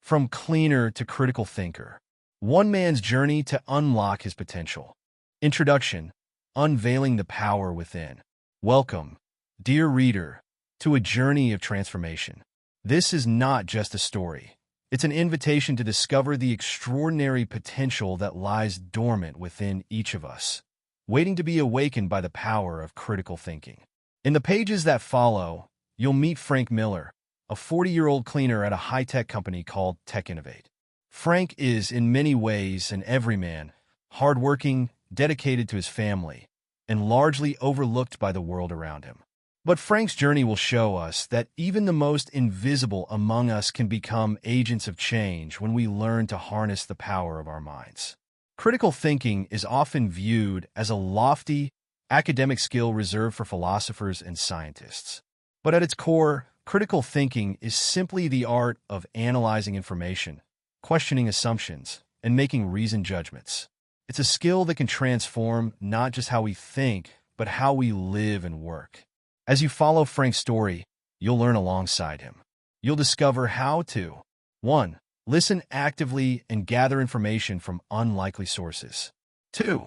From cleaner to critical thinker. One man's journey to unlock his potential. Introduction. Unveiling the power within. Welcome, dear reader, to a journey of transformation. This is not just a story. It's an invitation to discover the extraordinary potential that lies dormant within each of us, waiting to be awakened by the power of critical thinking. In the pages that follow, you'll meet Frank Miller, a 40-year-old cleaner at a high-tech company called Tech Innovate. Frank is, in many ways, an everyman, hardworking, dedicated to his family, and largely overlooked by the world around him. But Frank's journey will show us that even the most invisible among us can become agents of change when we learn to harness the power of our minds. Critical thinking is often viewed as a lofty, academic skill reserved for philosophers and scientists. But at its core, critical thinking is simply the art of analyzing information, questioning assumptions, and making reasoned judgments. It's a skill that can transform not just how we think, but how we live and work. As you follow Frank's story, you'll learn alongside him. You'll discover how to 1. Listen actively and gather information from unlikely sources. 2.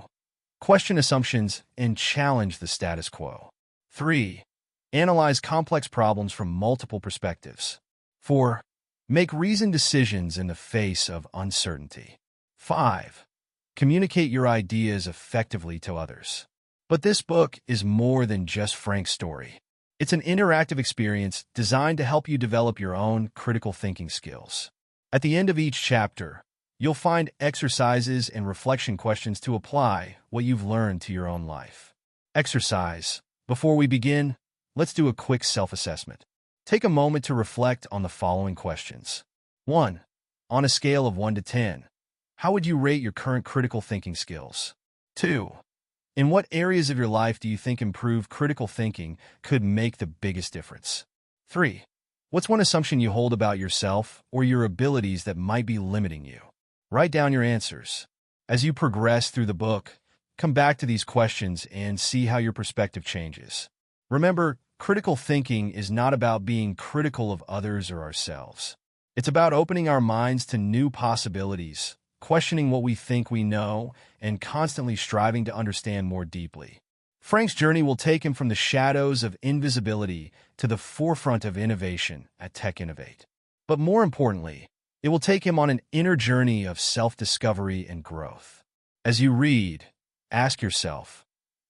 Question assumptions and challenge the status quo. 3. Analyze complex problems from multiple perspectives. 4. Make reasoned decisions in the face of uncertainty. 5. Communicate your ideas effectively to others. But this book is more than just Frank's story. It's an interactive experience designed to help you develop your own critical thinking skills. At the end of each chapter, you'll find exercises and reflection questions to apply what you've learned to your own life. Exercise. Before we begin, let's do a quick self-assessment. Take a moment to reflect on the following questions. 1. On a scale of 1 to 10, how would you rate your current critical thinking skills? 2. In what areas of your life do you think improved critical thinking could make the biggest difference? 3. What's one assumption you hold about yourself or your abilities that might be limiting you? Write down your answers. As you progress through the book, come back to these questions and see how your perspective changes. Remember, critical thinking is not about being critical of others or ourselves. It's about opening our minds to new possibilities, questioning what we think we know, and constantly striving to understand more deeply. Frank's journey will take him from the shadows of invisibility to the forefront of innovation at Tech Innovate. But more importantly, it will take him on an inner journey of self-discovery and growth. As you read, ask yourself,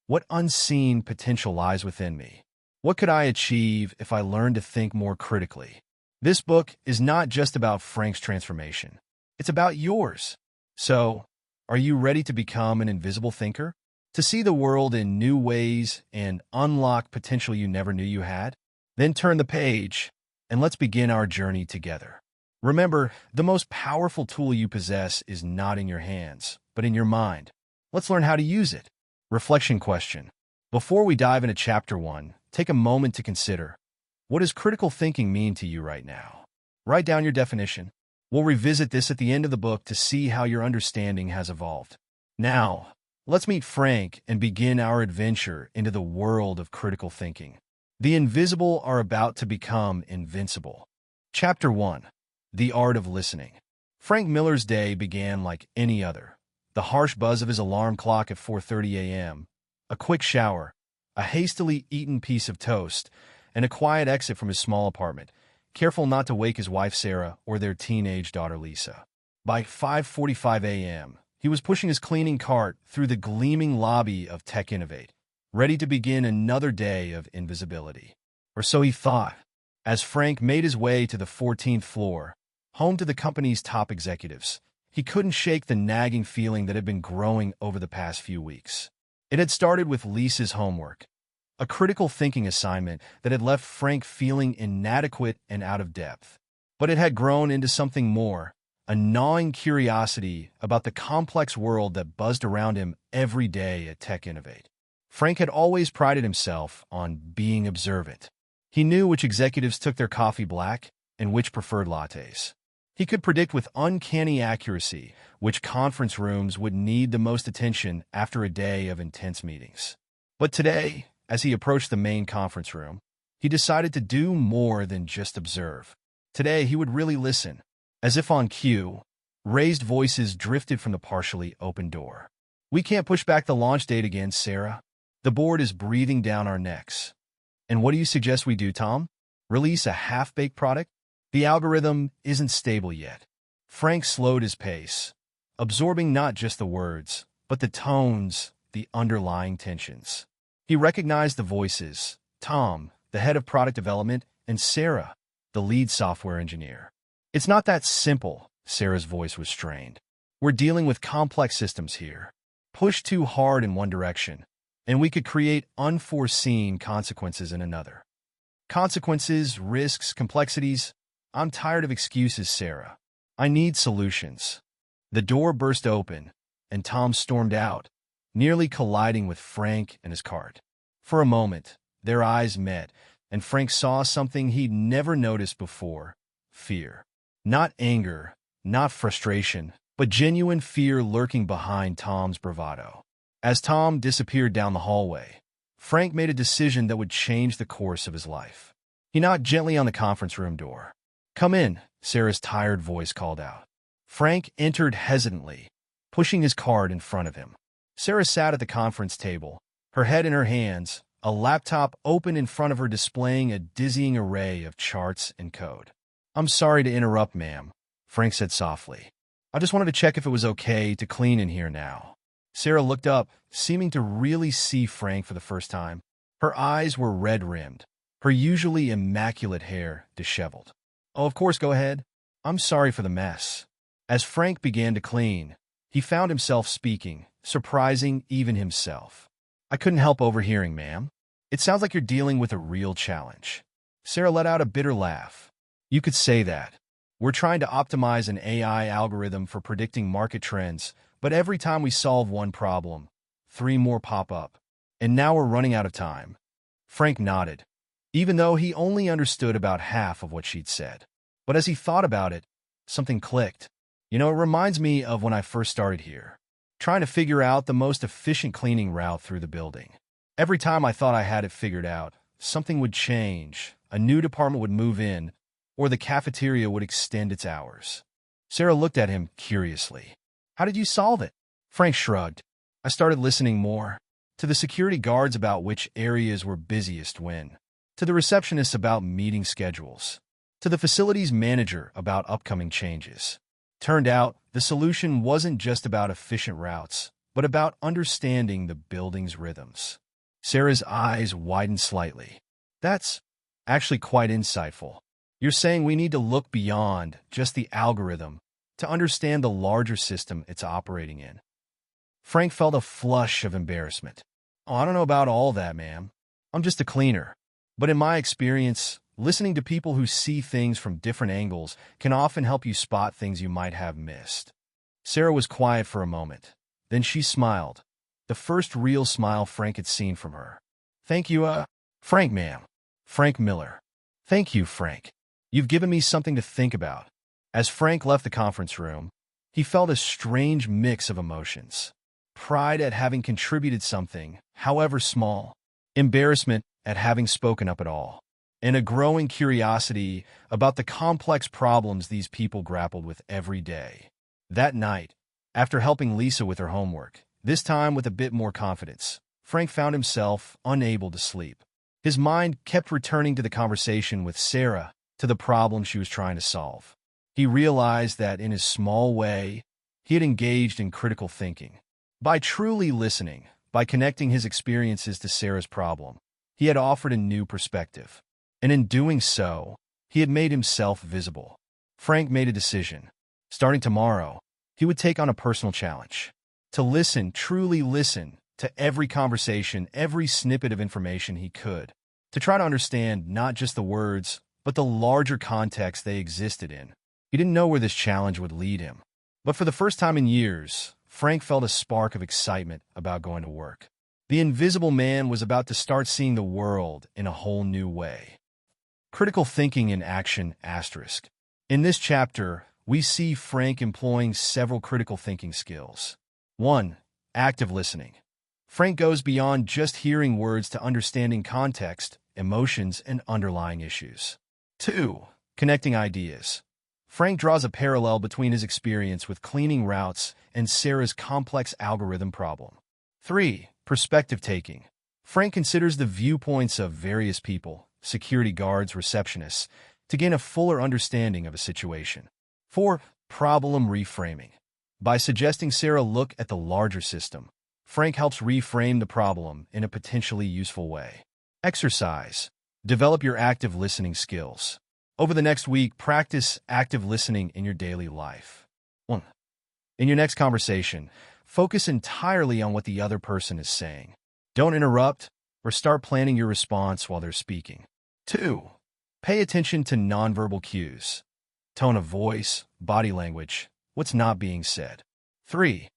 what unseen potential lies within me? What could I achieve if I learned to think more critically? This book is not just about Frank's transformation. It's about yours. So, are you ready to become an invisible thinker? To see the world in new ways and unlock potential you never knew you had? Then turn the page, and let's begin our journey together. Remember, the most powerful tool you possess is not in your hands, but in your mind. Let's learn how to use it. Reflection question. Before we dive into Chapter 1, take a moment to consider, what does critical thinking mean to you right now? Write down your definition. We'll revisit this at the end of the book to see how your understanding has evolved. Now, let's meet Frank and begin our adventure into the world of critical thinking. The invisible are about to become invincible. Chapter 1. The Art of Listening. Frank Miller's day began like any other. The harsh buzz of his alarm clock at 4:30 a.m., a quick shower, a hastily eaten piece of toast, and a quiet exit from his small apartment, careful not to wake his wife Sarah or their teenage daughter Lisa. By 5:45 a.m., he was pushing his cleaning cart through the gleaming lobby of Tech Innovate, ready to begin another day of invisibility. Or so he thought, as Frank made his way to the 14th floor, home to the company's top executives. He couldn't shake the nagging feeling that had been growing over the past few weeks. It had started with Lisa's homework, a critical thinking assignment that had left Frank feeling inadequate and out of depth. But it had grown into something more, a gnawing curiosity about the complex world that buzzed around him every day at Tech Innovate. Frank had always prided himself on being observant. He knew which executives took their coffee black and which preferred lattes. He could predict with uncanny accuracy which conference rooms would need the most attention after a day of intense meetings. But today, as he approached the main conference room, he decided to do more than just observe. Today, he would really listen. As if on cue, raised voices drifted from the partially open door. "We can't push back the launch date again, Sarah. The board is breathing down our necks." "And what do you suggest we do, Tom? Release a half-baked product? The algorithm isn't stable yet." Frank slowed his pace, absorbing not just the words, but the tones, the underlying tensions. He recognized the voices: Tom, the head of product development, and Sarah, the lead software engineer. "It's not that simple," Sarah's voice was strained. "We're dealing with complex systems here. Push too hard in one direction, and we could create unforeseen consequences in another." "Consequences, risks, complexities. I'm tired of excuses, Sarah. I need solutions." The door burst open, and Tom stormed out, nearly colliding with Frank and his cart. For a moment, their eyes met, and Frank saw something he'd never noticed before: fear. Not anger, not frustration, but genuine fear lurking behind Tom's bravado. As Tom disappeared down the hallway, Frank made a decision that would change the course of his life. He knocked gently on the conference room door. "Come in," Sarah's tired voice called out. Frank entered hesitantly, pushing his cart in front of him. Sarah sat at the conference table, her head in her hands, a laptop open in front of her displaying a dizzying array of charts and code. "I'm sorry to interrupt, ma'am," Frank said softly. "I just wanted to check if it was okay to clean in here now." Sarah looked up, seeming to really see Frank for the first time. Her eyes were red-rimmed, her usually immaculate hair disheveled. "Oh, of course, go ahead. I'm sorry for the mess." As Frank began to clean, he found himself speaking, surprising even himself. "I couldn't help overhearing, ma'am. It sounds like you're dealing with a real challenge." Sarah let out a bitter laugh. "You could say that. We're trying to optimize an AI algorithm for predicting market trends, but every time we solve one problem, 3 more pop up. And now we're running out of time." Frank nodded, even though he only understood about half of what she'd said. But as he thought about it, something clicked. It reminds me of when I first started here, trying to figure out the most efficient cleaning route through the building. Every time I thought I had it figured out, something would change, a new department would move in, or the cafeteria would extend its hours." Sarah looked at him curiously. "How did you solve it?" Frank shrugged. "I started listening more. To the security guards about which areas were busiest when. To the receptionists about meeting schedules. To the facilities manager about upcoming changes. Turned out, the solution wasn't just about efficient routes, but about understanding the building's rhythms." Sarah's eyes widened slightly. "That's actually quite insightful. You're saying we need to look beyond just the algorithm to understand the larger system it's operating in." Frank felt a flush of embarrassment. "Oh, I don't know about all that, ma'am. I'm just a cleaner. But in my experience, listening to people who see things from different angles can often help you spot things you might have missed." Sarah was quiet for a moment. Then she smiled, the first real smile Frank had seen from her. "Thank you, Frank, ma'am. Frank Miller." "Thank you, Frank. You've given me something to think about." As Frank left the conference room, he felt a strange mix of emotions. Pride at having contributed something, however small, embarrassment at having spoken up at all, and a growing curiosity about the complex problems these people grappled with every day. That night, after helping Lisa with her homework, this time with a bit more confidence, Frank found himself unable to sleep. His mind kept returning to the conversation with Sarah, to the problem she was trying to solve. He realized that in his small way, he had engaged in critical thinking. By truly listening, by connecting his experiences to Sarah's problem, he had offered a new perspective. And in doing so, he had made himself visible. Frank made a decision. Starting tomorrow, he would take on a personal challenge. To listen, truly listen, to every conversation, every snippet of information he could. To try to understand not just the words, but the larger context they existed in. He didn't know where this challenge would lead him. But for the first time in years, Frank felt a spark of excitement about going to work. The invisible man was about to start seeing the world in a whole new way. Critical thinking in action **. In this chapter, we see Frank employing several critical thinking skills. 1. Active listening. Frank goes beyond just hearing words to understanding context, emotions, and underlying issues. 2. Connecting ideas. Frank draws a parallel between his experience with cleaning routes and Sarah's complex algorithm problem. 3. Perspective taking. Frank considers the viewpoints of various people, security guards, receptionists, to gain a fuller understanding of a situation. 4. Problem reframing. By suggesting Sarah look at the larger system, Frank helps reframe the problem in a potentially useful way. Exercise. Develop your active listening skills. Over the next week, practice active listening in your daily life. 1. In your next conversation, focus entirely on what the other person is saying. Don't interrupt or start planning your response while they're speaking. 2. Pay attention to nonverbal cues. Tone of voice, body language, what's not being said. 3.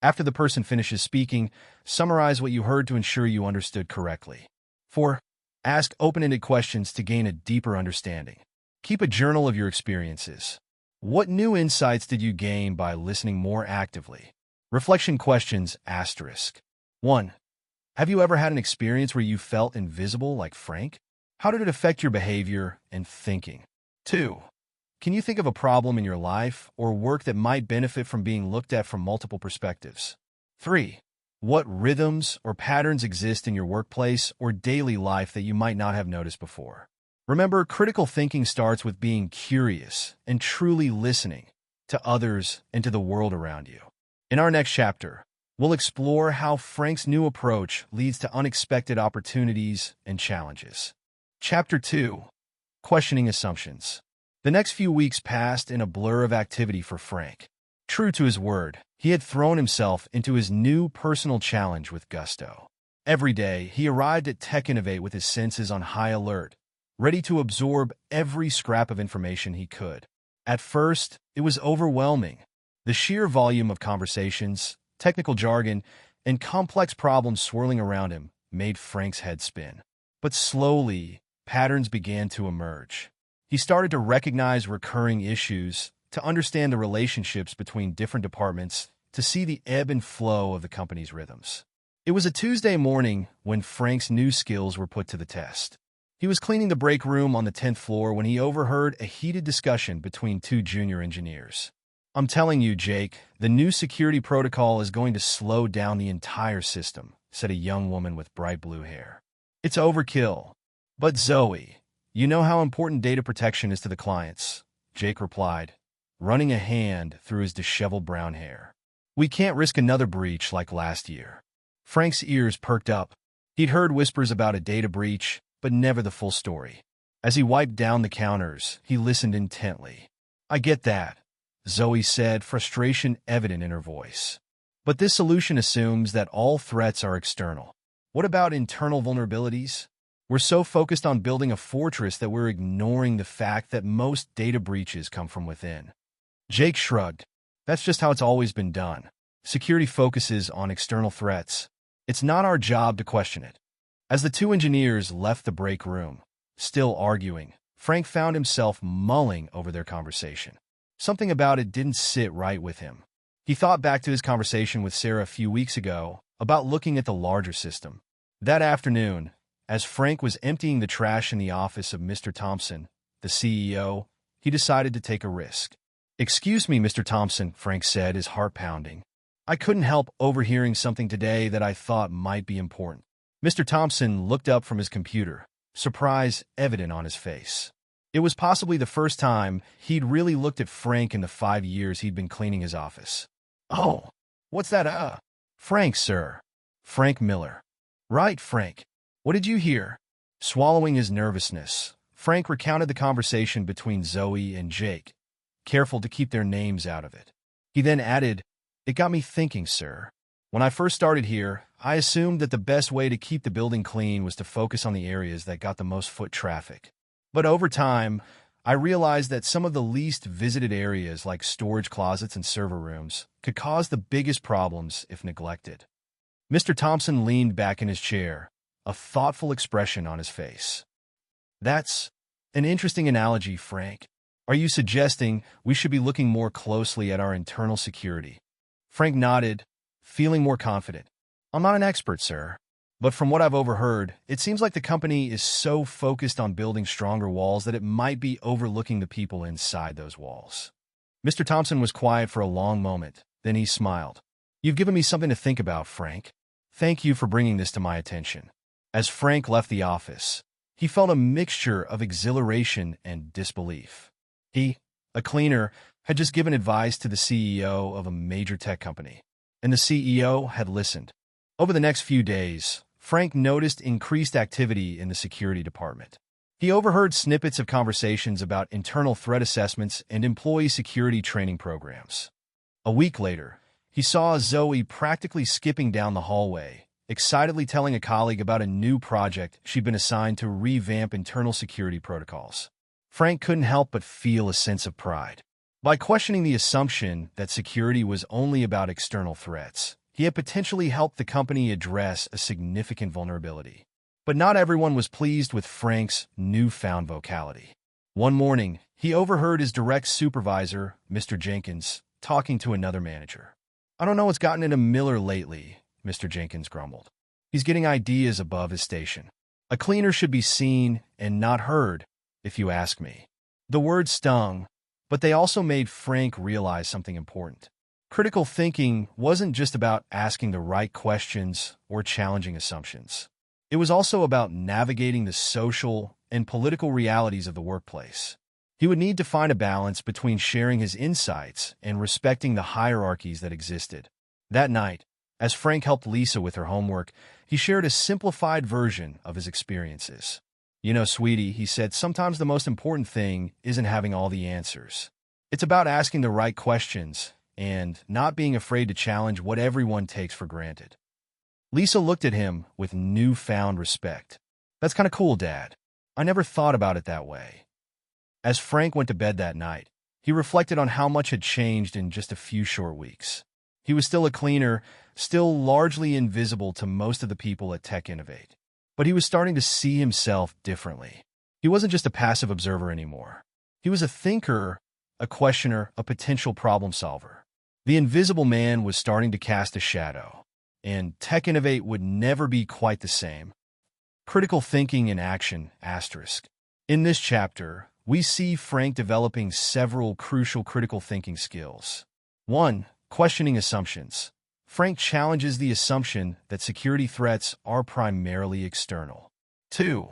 After the person finishes speaking, summarize what you heard to ensure you understood correctly. 4. Ask open-ended questions to gain a deeper understanding. Keep a journal of your experiences. What new insights did you gain by listening more actively? Reflection questions *. 1. Have you ever had an experience where you felt invisible like Frank? How did it affect your behavior and thinking? 2. Can you think of a problem in your life or work that might benefit from being looked at from multiple perspectives? 3. What rhythms or patterns exist in your workplace or daily life that you might not have noticed before? Remember, critical thinking starts with being curious and truly listening to others and to the world around you. In our next chapter, we'll explore how Frank's new approach leads to unexpected opportunities and challenges. Chapter 2. Questioning Assumptions. The next few weeks passed in a blur of activity for Frank. True to his word, he had thrown himself into his new personal challenge with gusto. Every day, he arrived at Tech Innovate with his senses on high alert, ready to absorb every scrap of information he could. At first, it was overwhelming. The sheer volume of conversations, technical jargon, and complex problems swirling around him made Frank's head spin. But slowly, patterns began to emerge. He started to recognize recurring issues, to understand the relationships between different departments, to see the ebb and flow of the company's rhythms. It was a Tuesday morning when Frank's new skills were put to the test. He was cleaning the break room on the 10th floor when he overheard a heated discussion between two junior engineers. "I'm telling you, Jake, the new security protocol is going to slow down the entire system," said a young woman with bright blue hair. "It's overkill." "But Zoe, you know how important data protection is to the clients," Jake replied, running a hand through his disheveled brown hair. "We can't risk another breach like last year." Frank's ears perked up. He'd heard whispers about a data breach, but never the full story. As he wiped down the counters, he listened intently. "I get that," Zoe said, frustration evident in her voice. "But this solution assumes that all threats are external. What about internal vulnerabilities? We're so focused on building a fortress that we're ignoring the fact that most data breaches come from within." Jake shrugged. "That's just how it's always been done. Security focuses on external threats. It's not our job to question it." As the two engineers left the break room, still arguing, Frank found himself mulling over their conversation. Something about it didn't sit right with him. He thought back to his conversation with Sarah a few weeks ago about looking at the larger system. That afternoon, as Frank was emptying the trash in the office of Mr. Thompson, the CEO, he decided to take a risk. "Excuse me, Mr. Thompson," Frank said, his heart pounding. "I couldn't help overhearing something today that I thought might be important." Mr. Thompson looked up from his computer, surprise evident on his face. It was possibly the first time he'd really looked at Frank in the 5 years he'd been cleaning his office. "Oh, what's that, Frank, sir." "Frank Miller." "Right, Frank. What did you hear?" Swallowing his nervousness, Frank recounted the conversation between Zoe and Jake, careful to keep their names out of it. He then added, "It got me thinking, sir. When I first started here, I assumed that the best way to keep the building clean was to focus on the areas that got the most foot traffic. But over time, I realized that some of the least visited areas like storage closets and server rooms could cause the biggest problems if neglected." Mr. Thompson leaned back in his chair, a thoughtful expression on his face. "That's an interesting analogy, Frank. Are you suggesting we should be looking more closely at our internal security?" Frank nodded, feeling more confident. "I'm not an expert, sir, But from what I've overheard, it seems like the company is so focused on building stronger walls that it might be overlooking the people inside those walls. Mr. Thompson was quiet for a long moment. Then he smiled. You've given me something to think about, Frank. Thank you for bringing this to my attention. As Frank left the office, he felt a mixture of exhilaration and disbelief. He, a cleaner, had just given advice to the CEO of a major tech company, and the CEO had listened. Over the next few days, Frank noticed increased activity in the security department. He overheard snippets of conversations about internal threat assessments and employee security training programs. A week later, he saw Zoe practically skipping down the hallway, excitedly telling a colleague about a new project she'd been assigned to revamp internal security protocols. Frank couldn't help but feel a sense of pride. By questioning the assumption that security was only about external threats, he had potentially helped the company address a significant vulnerability. But not everyone was pleased with Frank's newfound vocality. One morning, he overheard his direct supervisor, Mr. Jenkins, talking to another manager. I don't know what's gotten into Miller lately, Mr. Jenkins grumbled. He's getting ideas above his station. A cleaner should be seen and not heard, if you ask me. The words stung, but they also made Frank realize something important. Critical thinking wasn't just about asking the right questions or challenging assumptions. It was also about navigating the social and political realities of the workplace. He would need to find a balance between sharing his insights and respecting the hierarchies that existed. That night, as Frank helped Lisa with her homework, he shared a simplified version of his experiences. You know, sweetie, he said, sometimes the most important thing isn't having all the answers. It's about asking the right questions and not being afraid to challenge what everyone takes for granted. Lisa looked at him with newfound respect. That's kind of cool, Dad. I never thought about it that way. As Frank went to bed that night, he reflected on how much had changed in just a few short weeks. He was still a cleaner, still largely invisible to most of the people at Tech Innovate. But he was starting to see himself differently. He wasn't just a passive observer anymore. He was a thinker, a questioner, a potential problem solver. The invisible man was starting to cast a shadow, and Tech Innovate would never be quite the same. Critical thinking in action, asterisk. In this chapter, we see Frank developing several crucial critical thinking skills. 1. Questioning assumptions. Frank challenges the assumption that security threats are primarily external. 2.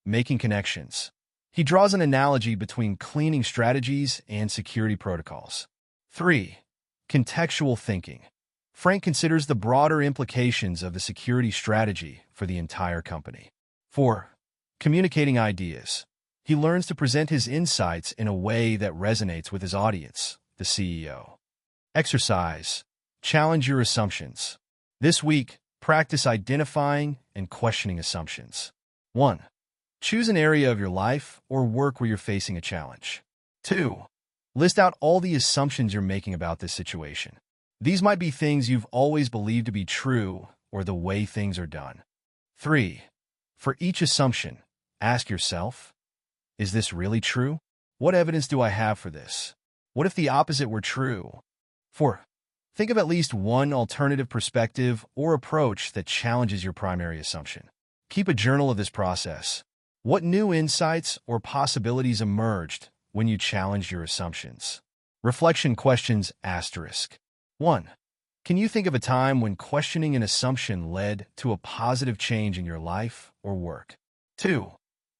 Making connections. He draws an analogy between cleaning strategies and security protocols. 3. Contextual thinking. Frank considers the broader implications of the security strategy for the entire company. 4. Communicating ideas. He learns to present his insights in a way that resonates with his audience, the CEO. Exercise. Challenge your assumptions. This week, practice identifying and questioning assumptions. 1. Choose an area of your life or work where you're facing a challenge. 2. List out all the assumptions you're making about this situation. These might be things you've always believed to be true or the way things are done. 3. For each assumption, ask yourself, is this really true? What evidence do I have for this? What if the opposite were true? 4. Think of at least one alternative perspective or approach that challenges your primary assumption. Keep a journal of this process. What new insights or possibilities emerged when you challenged your assumptions? Reflection questions, asterisk. 1. Can you think of a time when questioning an assumption led to a positive change in your life or work? 2.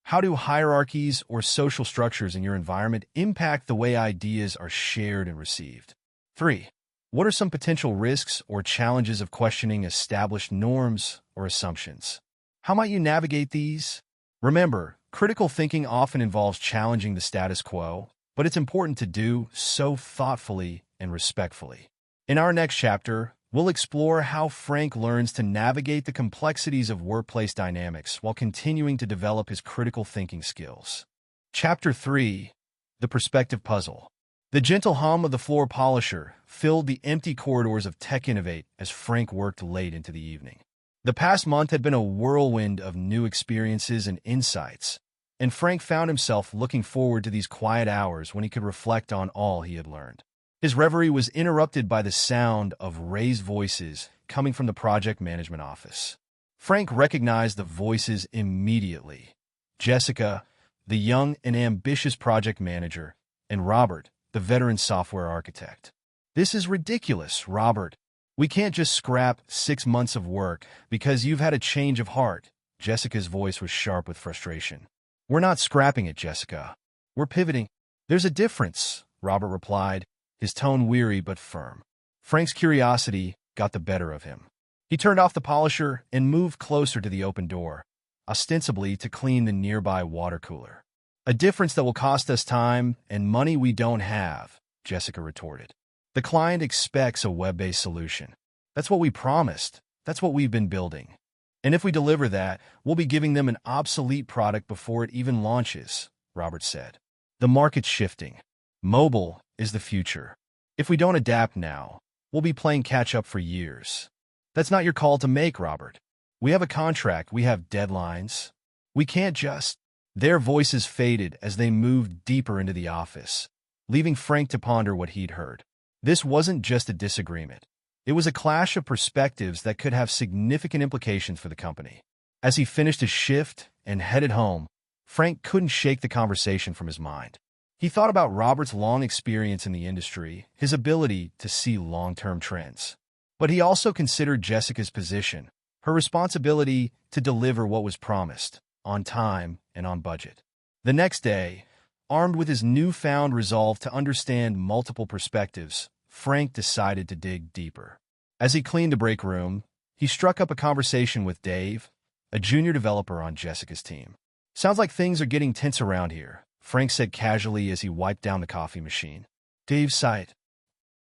How do hierarchies or social structures in your environment impact the way ideas are shared and received? 3. What are some potential risks or challenges of questioning established norms or assumptions? How might you navigate these? Remember, critical thinking often involves challenging the status quo, but it's important to do so thoughtfully and respectfully. In our next chapter, we'll explore how Frank learns to navigate the complexities of workplace dynamics while continuing to develop his critical thinking skills. Chapter 3. The Perspective Puzzle. The gentle hum of the floor polisher filled the empty corridors of Tech Innovate as Frank worked late into the evening. The past month had been a whirlwind of new experiences and insights, and Frank found himself looking forward to these quiet hours when he could reflect on all he had learned. His reverie was interrupted by the sound of raised voices coming from the project management office. Frank recognized the voices immediately. Jessica, the young and ambitious project manager, and Robert, the veteran software architect. "This is ridiculous, Robert. We can't just scrap 6 months of work because you've had a change of heart." Jessica's voice was sharp with frustration. "We're not scrapping it, Jessica. We're pivoting." "There's a difference," Robert replied, his tone weary but firm. Frank's curiosity got the better of him. He turned off the polisher and moved closer to the open door, ostensibly to clean the nearby water cooler. "A difference that will cost us time and money we don't have," Jessica retorted. "The client expects a web-based solution. That's what we promised. That's what we've been building. And if we deliver that, we'll be giving them an obsolete product before it even launches," Robert said. "The market's shifting. Mobile is the future. If we don't adapt now, we'll be playing catch-up for years." "That's not your call to make, Robert. We have a contract. We have deadlines. We can't just—" Their voices faded as they moved deeper into the office, leaving Frank to ponder what he'd heard. This wasn't just a disagreement. It was a clash of perspectives that could have significant implications for the company. As he finished his shift and headed home, Frank couldn't shake the conversation from his mind. He thought about Robert's long experience in the industry, his ability to see long-term trends. But he also considered Jessica's position, her responsibility to deliver what was promised, on time and on budget. The next day, armed with his newfound resolve to understand multiple perspectives, Frank decided to dig deeper. As he cleaned the break room, he struck up a conversation with Dave, a junior developer on Jessica's team. "Sounds like things are getting tense around here," Frank said casually as he wiped down the coffee machine. Dave sighed.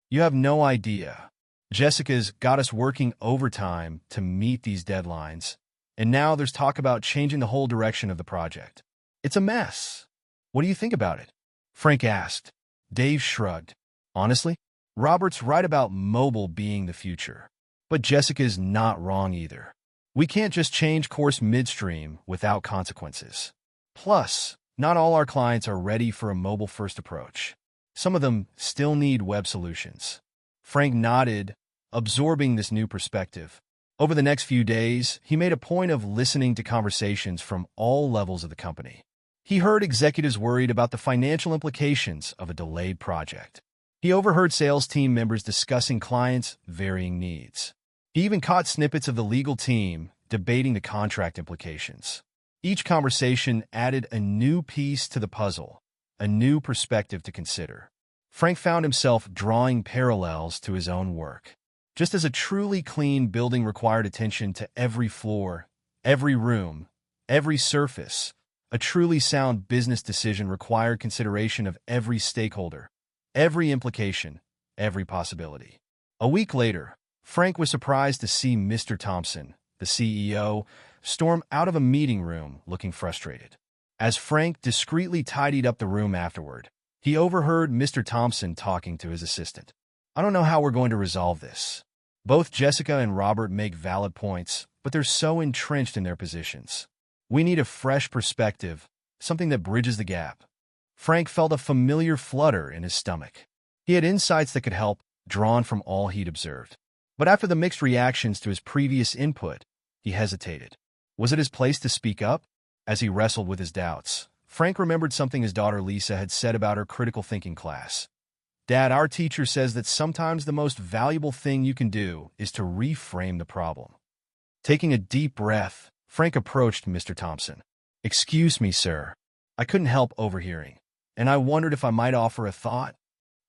"You have no idea. Jessica's got us working overtime to meet these deadlines, and now there's talk about changing the whole direction of the project. It's a mess. What do you think about it?" Frank asked. Dave shrugged. "Honestly, Robert's right about mobile being the future. But Jessica's not wrong either. We can't just change course midstream without consequences. Plus, not all our clients are ready for a mobile-first approach. Some of them still need web solutions." Frank nodded, absorbing this new perspective. Over the next few days, he made a point of listening to conversations from all levels of the company. He heard executives worried about the financial implications of a delayed project. He overheard sales team members discussing clients' varying needs. He even caught snippets of the legal team debating the contract implications. Each conversation added a new piece to the puzzle, a new perspective to consider. Frank found himself drawing parallels to his own work. Just as a truly clean building required attention to every floor, every room, every surface, a truly sound business decision required consideration of every stakeholder, every implication, every possibility. A week later, Frank was surprised to see Mr. Thompson, the CEO, storm out of a meeting room looking frustrated. As Frank discreetly tidied up the room afterward, he overheard Mr. Thompson talking to his assistant. "I don't know how we're going to resolve this. Both Jessica and Robert make valid points, but they're so entrenched in their positions. We need a fresh perspective, something that bridges the gap." Frank felt a familiar flutter in his stomach. He had insights that could help, drawn from all he'd observed. But after the mixed reactions to his previous input, he hesitated. Was it his place to speak up? As he wrestled with his doubts, Frank remembered something his daughter Lisa had said about her critical thinking class. "Dad, our teacher says that sometimes the most valuable thing you can do is to reframe the problem." Taking a deep breath, Frank approached Mr. Thompson. "Excuse me, sir. I couldn't help overhearing, and I wondered if I might offer a thought."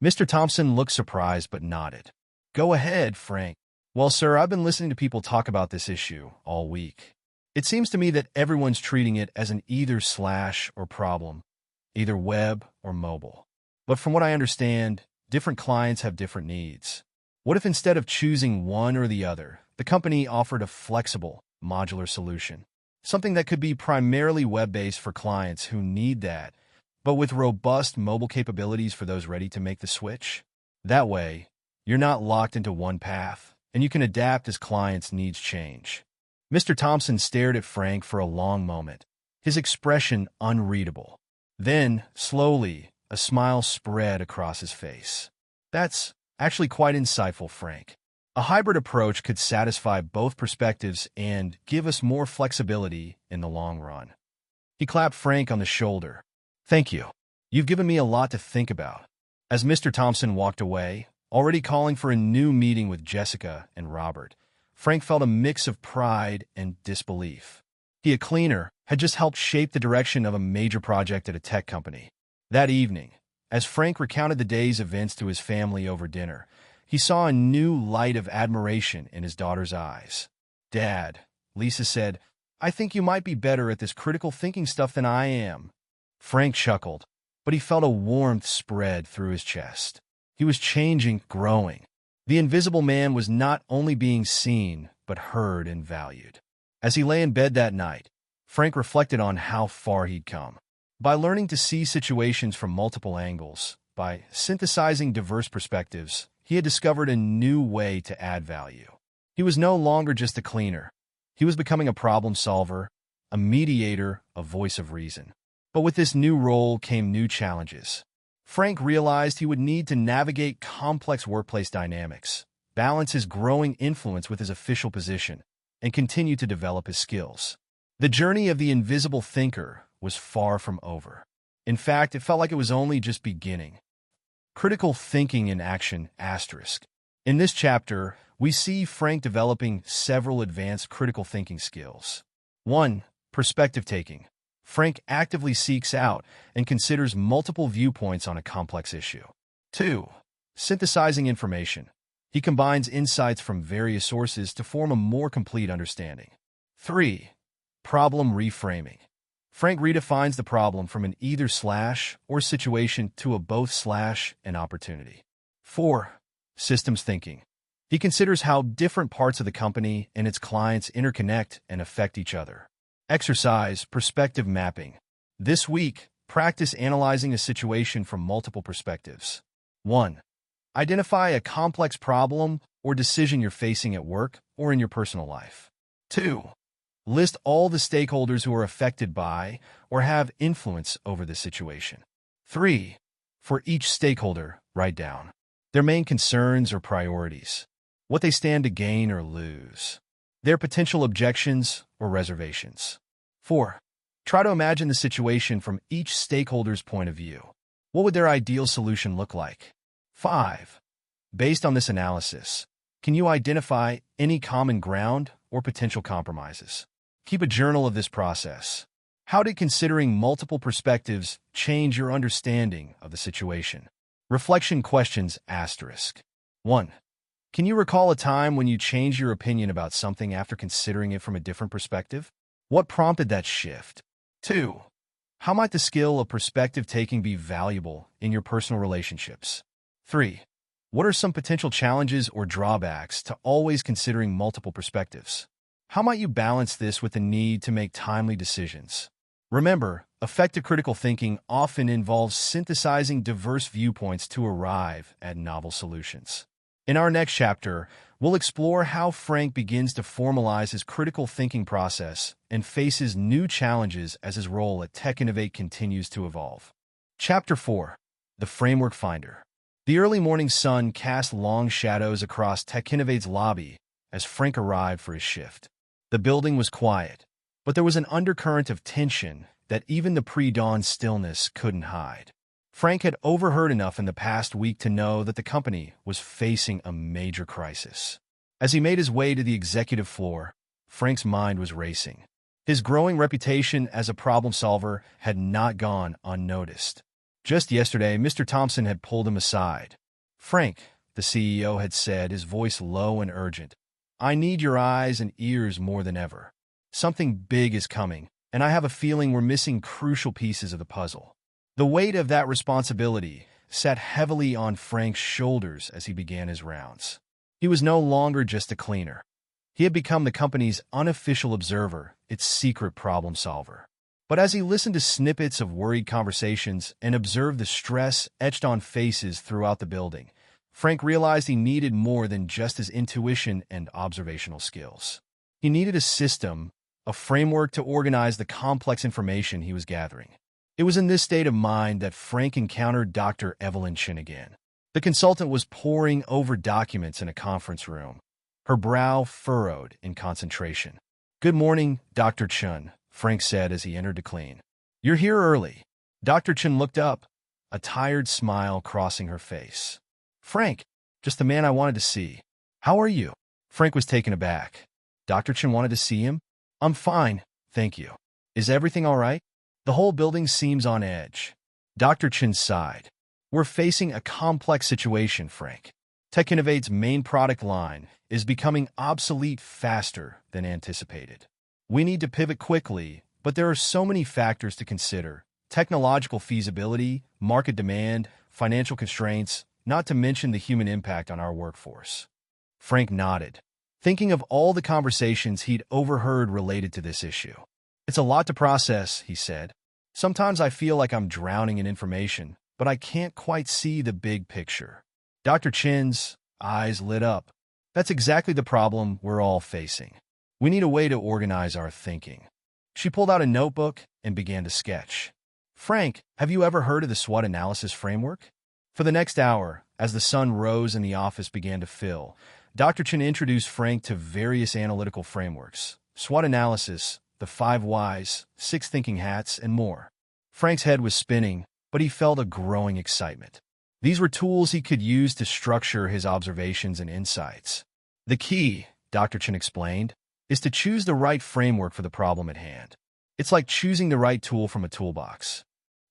Mr. Thompson looked surprised but nodded. "Go ahead, Frank." "Well, sir, I've been listening to people talk about this issue all week. It seems to me that everyone's treating it as an either/or problem, either web or mobile. But from what I understand, different clients have different needs. What if instead of choosing one or the other, the company offered a flexible, modular solution? Something that could be primarily web-based for clients who need that, but with robust mobile capabilities for those ready to make the switch? That way, you're not locked into one path, and you can adapt as clients' needs change." Mr. Thompson stared at Frank for a long moment, his expression unreadable. Then, slowly, a smile spread across his face. "That's actually quite insightful, Frank. A hybrid approach could satisfy both perspectives and give us more flexibility in the long run. He clapped Frank on the shoulder. Thank you. You've given me a lot to think about. As Mr. Thompson walked away, already calling for a new meeting with Jessica and Robert, Frank felt a mix of pride and disbelief. He, a cleaner, had just helped shape the direction of a major project at a tech company. That evening, as Frank recounted the day's events to his family over dinner, he saw a new light of admiration in his daughter's eyes. "Dad," Lisa said, "I think you might be better at this critical thinking stuff than I am." Frank chuckled, but he felt a warmth spread through his chest. He was changing, growing. The invisible man was not only being seen, but heard and valued. As he lay in bed that night, Frank reflected on how far he'd come. By learning to see situations from multiple angles, by synthesizing diverse perspectives, he had discovered a new way to add value. He was no longer just a cleaner. He was becoming a problem solver, a mediator, a voice of reason. But with this new role came new challenges. Frank realized he would need to navigate complex workplace dynamics, balance his growing influence with his official position, and continue to develop his skills. The journey of the invisible thinker was far from over. In fact, it felt like it was only just beginning. Critical thinking in action, asterisk. In this chapter, we see Frank developing several advanced critical thinking skills. 1. Perspective taking. Frank actively seeks out and considers multiple viewpoints on a complex issue. 2. Synthesizing information. He combines insights from various sources to form a more complete understanding. 3. Problem reframing. Frank redefines the problem from an either/, or situation to a both/ and opportunity. 4. Systems thinking. He considers how different parts of the company and its clients interconnect and affect each other. Exercise perspective mapping. This week, practice analyzing a situation from multiple perspectives. 1. Identify a complex problem or decision you're facing at work or in your personal life. 2. List all the stakeholders who are affected by or have influence over the situation. 3. For each stakeholder, write down their main concerns or priorities, what they stand to gain or lose, their potential objections or reservations. 4. Try to imagine the situation from each stakeholder's point of view. What would their ideal solution look like? 5. Based on this analysis, can you identify any common ground or potential compromises? Keep a journal of this process. How did considering multiple perspectives change your understanding of the situation? Reflection questions, asterisk. 1. Can you recall a time when you changed your opinion about something after considering it from a different perspective? What prompted that shift? 2. How might the skill of perspective taking be valuable in your personal relationships? 3. What are some potential challenges or drawbacks to always considering multiple perspectives? How might you balance this with the need to make timely decisions? Remember, effective critical thinking often involves synthesizing diverse viewpoints to arrive at novel solutions. In our next chapter, we'll explore how Frank begins to formalize his critical thinking process and faces new challenges as his role at Tech Innovate continues to evolve. Chapter 4. The Framework Finder. The early morning sun cast long shadows across Tech Innovate's lobby as Frank arrived for his shift. The building was quiet, but there was an undercurrent of tension that even the pre-dawn stillness couldn't hide. Frank had overheard enough in the past week to know that the company was facing a major crisis. As he made his way to the executive floor, Frank's mind was racing. His growing reputation as a problem solver had not gone unnoticed. Just yesterday, Mr. Thompson had pulled him aside. "Frank," the CEO had said, his voice low and urgent, "I need your eyes and ears more than ever. Something big is coming, and I have a feeling we're missing crucial pieces of the puzzle." The weight of that responsibility sat heavily on Frank's shoulders as he began his rounds. He was no longer just a cleaner. He had become the company's unofficial observer, its secret problem solver. But as he listened to snippets of worried conversations and observed the stress etched on faces throughout the building, Frank realized he needed more than just his intuition and observational skills. He needed a system, a framework to organize the complex information he was gathering. It was in this state of mind that Frank encountered Dr. Evelyn Chin again. The consultant was poring over documents in a conference room, her brow furrowed in concentration. "Good morning, Dr. Chun," Frank said as he entered to clean. "You're here early." Dr. Chun looked up, a tired smile crossing her face. "Frank, just the man I wanted to see. How are you?" Frank was taken aback. Dr. Chun wanted to see him? "I'm fine, thank you. Is everything all right?" "The whole building seems on edge." Dr. Chun sighed. "We're facing a complex situation, Frank. Tech Innovate's main product line is becoming obsolete faster than anticipated. We need to pivot quickly, but there are so many factors to consider: technological feasibility, market demand, financial constraints, not to mention the human impact on our workforce." Frank nodded, thinking of all the conversations he'd overheard related to this issue. "It's a lot to process," he said. "Sometimes I feel like I'm drowning in information, but I can't quite see the big picture." Dr. Chin's eyes lit up. "That's exactly the problem we're all facing. We need a way to organize our thinking." She pulled out a notebook and began to sketch. "Frank, have you ever heard of the SWOT analysis framework?" For the next hour, as the sun rose and the office began to fill, Dr. Chin introduced Frank to various analytical frameworks: SWOT analysis, the 5 whys, 6 thinking hats, and more. Frank's head was spinning, but he felt a growing excitement. These were tools he could use to structure his observations and insights. "The key," Dr. Chin explained, "is to choose the right framework for the problem at hand. It's like choosing the right tool from a toolbox."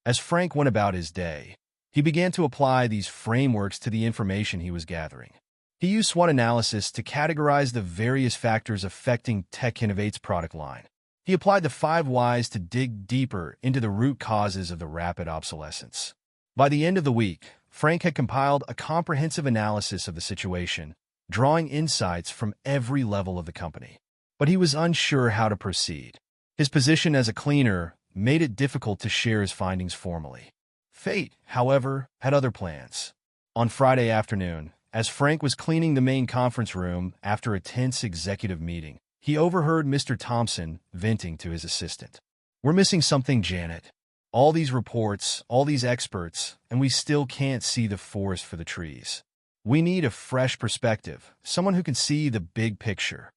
As Frank went about his day, he began to apply these frameworks to the information he was gathering. He used SWOT analysis to categorize the various factors affecting Tech Innovate's product line. He applied the 5 whys to dig deeper into the root causes of the rapid obsolescence. By the end of the week, Frank had compiled a comprehensive analysis of the situation, drawing insights from every level of the company. But he was unsure how to proceed. His position as a cleaner made it difficult to share his findings formally. Fate, however, had other plans. On Friday afternoon, as Frank was cleaning the main conference room after a tense executive meeting, he overheard Mr. Thompson venting to his assistant. "We're missing something, Janet. All these reports, all these experts, and we still can't see the forest for the trees. We need a fresh perspective, someone who can see the big picture."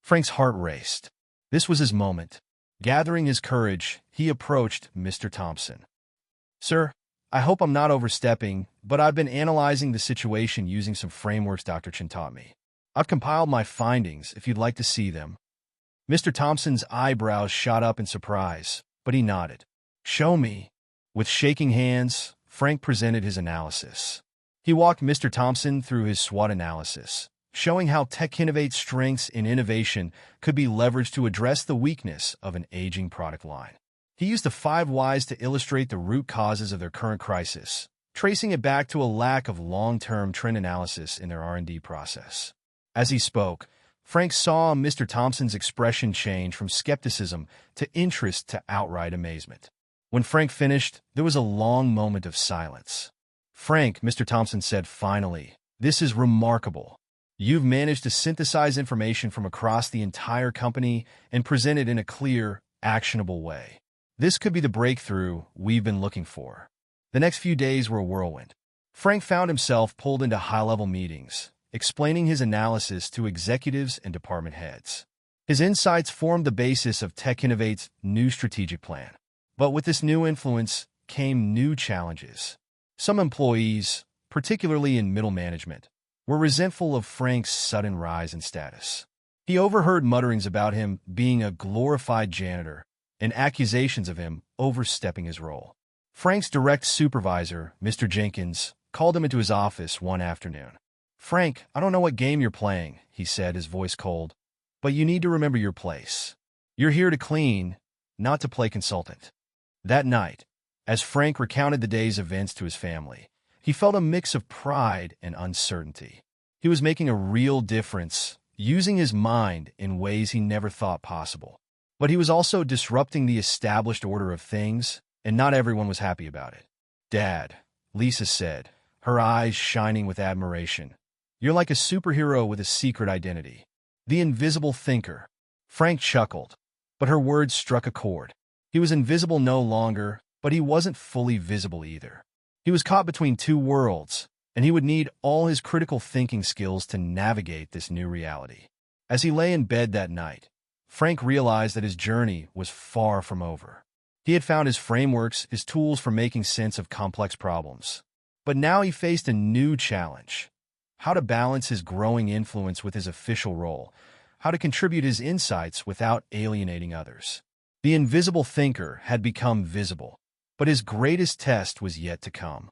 Frank's heart raced. This was his moment. Gathering his courage, he approached Mr. Thompson. "Sir, I hope I'm not overstepping, but I've been analyzing the situation using some frameworks Dr. Chin taught me. I've compiled my findings if you'd like to see them." Mr. Thompson's eyebrows shot up in surprise, but he nodded. "Show me." With shaking hands, Frank presented his analysis. He walked Mr. Thompson through his SWOT analysis, showing how Tech Innovate's strengths in innovation could be leveraged to address the weakness of an aging product line. He used the 5 whys to illustrate the root causes of their current crisis, tracing it back to a lack of long-term trend analysis in their R&D process. As he spoke, Frank saw Mr. Thompson's expression change from skepticism to interest to outright amazement. When Frank finished, there was a long moment of silence. "Frank," Mr. Thompson said finally, "this is remarkable. You've managed to synthesize information from across the entire company and present it in a clear, actionable way. This could be the breakthrough we've been looking for." The next few days were a whirlwind. Frank found himself pulled into high-level meetings, explaining his analysis to executives and department heads. His insights formed the basis of Tech Innovate's new strategic plan. But with this new influence came new challenges. Some employees, particularly in middle management, were resentful of Frank's sudden rise in status. He overheard mutterings about him being a glorified janitor and accusations of him overstepping his role. Frank's direct supervisor, Mr. Jenkins, called him into his office one afternoon. "Frank, I don't know what game you're playing," he said, his voice cold, "but you need to remember your place. You're here to clean, not to play consultant." That night, as Frank recounted the day's events to his family, he felt a mix of pride and uncertainty. He was making a real difference, using his mind in ways he never thought possible. But he was also disrupting the established order of things, and not everyone was happy about it. "Dad," Lisa said, her eyes shining with admiration, "you're like a superhero with a secret identity. The invisible thinker." Frank chuckled, but her words struck a chord. He was invisible no longer, but he wasn't fully visible either. He was caught between two worlds, and he would need all his critical thinking skills to navigate this new reality. As he lay in bed that night, Frank realized that his journey was far from over. He had found his frameworks, his tools for making sense of complex problems. But now he faced a new challenge: how to balance his growing influence with his official role, how to contribute his insights without alienating others. The invisible thinker had become visible, but his greatest test was yet to come.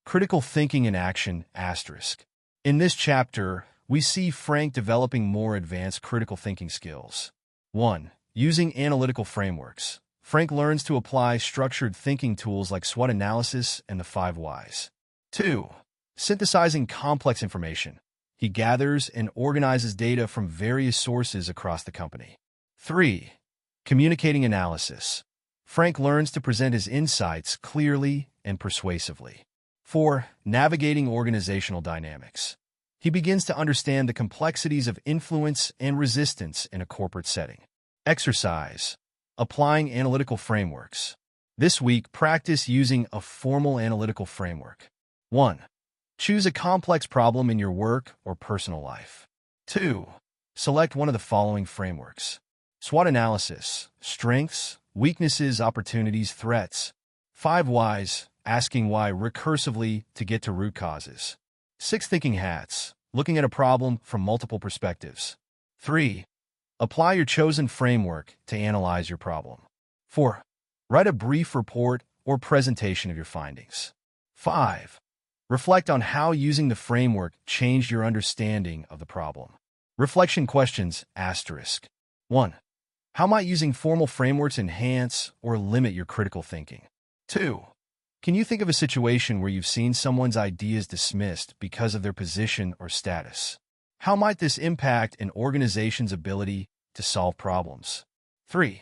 Critical thinking in action, asterisk. In this chapter, we see Frank developing more advanced critical thinking skills. 1. Using analytical frameworks. Frank learns to apply structured thinking tools like SWOT analysis and the 5 whys. 2. Synthesizing complex information. He gathers and organizes data from various sources across the company. 3. Communicating analysis. Frank learns to present his insights clearly and persuasively. 4. Navigating organizational dynamics. He begins to understand the complexities of influence and resistance in a corporate setting. Exercise. Applying analytical frameworks. This week, practice using a formal analytical framework. 1. Choose a complex problem in your work or personal life. 2. Select one of the following frameworks: SWOT analysis, strengths, weaknesses, opportunities, threats. 5 whys, asking why recursively to get to root causes. 6 thinking hats, looking at a problem from multiple perspectives. 3. Apply your chosen framework to analyze your problem. 4. Write a brief report or presentation of your findings. 5. Reflect on how using the framework changed your understanding of the problem. Reflection questions, asterisk. 1. How might using formal frameworks enhance or limit your critical thinking? 2. Can you think of a situation where you've seen someone's ideas dismissed because of their position or status? How might this impact an organization's ability to solve problems? 3.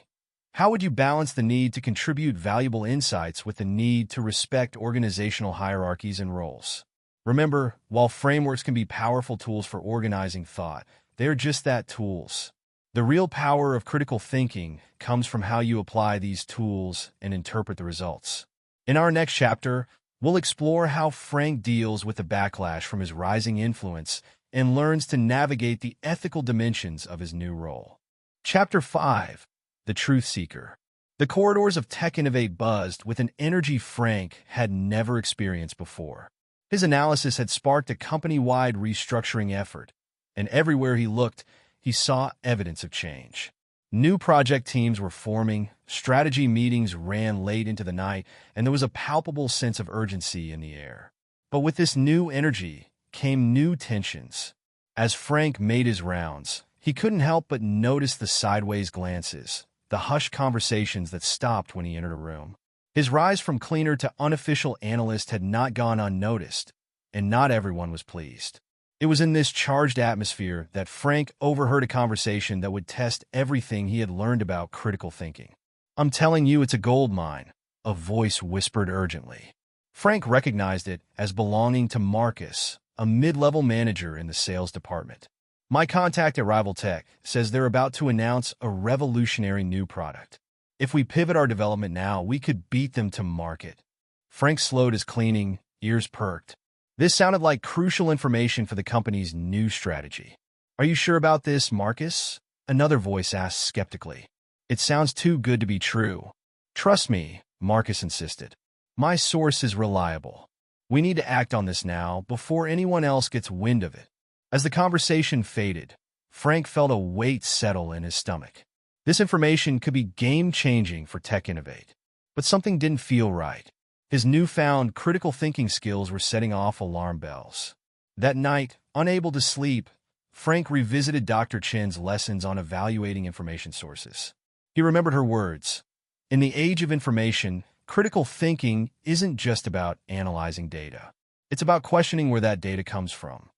How would you balance the need to contribute valuable insights with the need to respect organizational hierarchies and roles? Remember, while frameworks can be powerful tools for organizing thought, they're just that, tools. The real power of critical thinking comes from how you apply these tools and interpret the results. In our next chapter, we'll explore how Frank deals with the backlash from his rising influence and learns to navigate the ethical dimensions of his new role. Chapter 5. The Truth Seeker. The corridors of Tech Innovate buzzed with an energy Frank had never experienced before. His analysis had sparked a company-wide restructuring effort, and everywhere he looked, he saw evidence of change. New project teams were forming, strategy meetings ran late into the night, and there was a palpable sense of urgency in the air. But with this new energy came new tensions. As Frank made his rounds, he couldn't help but notice the sideways glances, the hushed conversations that stopped when he entered a room. His rise from cleaner to unofficial analyst had not gone unnoticed, and not everyone was pleased. It was in this charged atmosphere that Frank overheard a conversation that would test everything he had learned about critical thinking. "I'm telling you, it's a gold mine," a voice whispered urgently. Frank recognized it as belonging to Marcus, a mid-level manager in the sales department. "My contact at Rival Tech says they're about to announce a revolutionary new product. If we pivot our development now, we could beat them to market." Frank slowed his cleaning, ears perked. This sounded like crucial information for the company's new strategy. "Are you sure about this, Marcus?" another voice asked skeptically. "It sounds too good to be true." "Trust me," Marcus insisted. "My source is reliable. We need to act on this now before anyone else gets wind of it." As the conversation faded, Frank felt a weight settle in his stomach. This information could be game-changing for Tech Innovate. But something didn't feel right. His newfound critical thinking skills were setting off alarm bells. That night, unable to sleep, Frank revisited Dr. Chen's lessons on evaluating information sources. He remembered her words: "In the age of information, critical thinking isn't just about analyzing data. It's about questioning where that data comes from."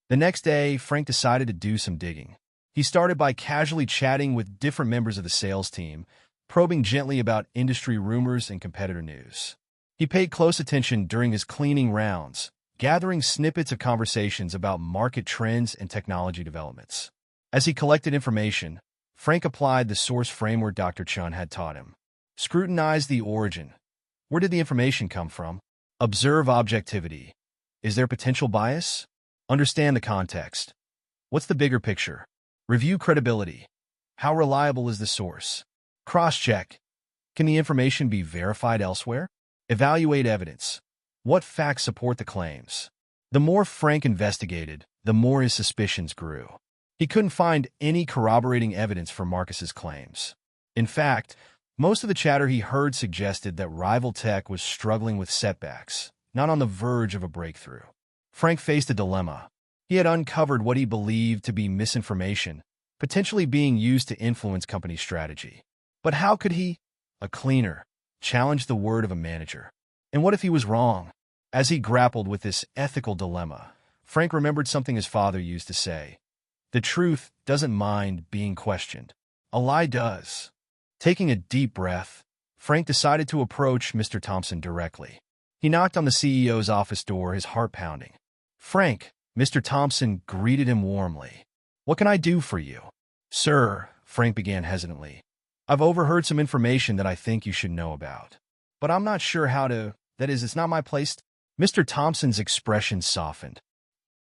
The next day, Frank decided to do some digging. He started by casually chatting with different members of the sales team, probing gently about industry rumors and competitor news. He paid close attention during his cleaning rounds, gathering snippets of conversations about market trends and technology developments. As he collected information, Frank applied the source framework Dr. Chen had taught him. Scrutinize the origin. Where did the information come from? Observe objectivity. Is there potential bias? Understand the context. What's the bigger picture? Review credibility. How reliable is the source? Cross-check. Can the information be verified elsewhere? Evaluate evidence. What facts support the claims? The more Frank investigated, the more his suspicions grew. He couldn't find any corroborating evidence for Marcus's claims. In fact, most of the chatter he heard suggested that rival tech was struggling with setbacks, not on the verge of a breakthrough. Frank faced a dilemma. He had uncovered what he believed to be misinformation, potentially being used to influence company strategy. But how could he, a cleaner, challenge the word of a manager? And what if he was wrong? As he grappled with this ethical dilemma, Frank remembered something his father used to say. The truth doesn't mind being questioned. A lie does. Taking a deep breath, Frank decided to approach Mr. Thompson directly. He knocked on the CEO's office door, his heart pounding. "Frank," Mr. Thompson greeted him warmly. "What can I do for you?" "Sir," Frank began hesitantly, "I've overheard some information that I think you should know about. But I'm not sure how to, that is, it's not my place." Mr. Thompson's expression softened.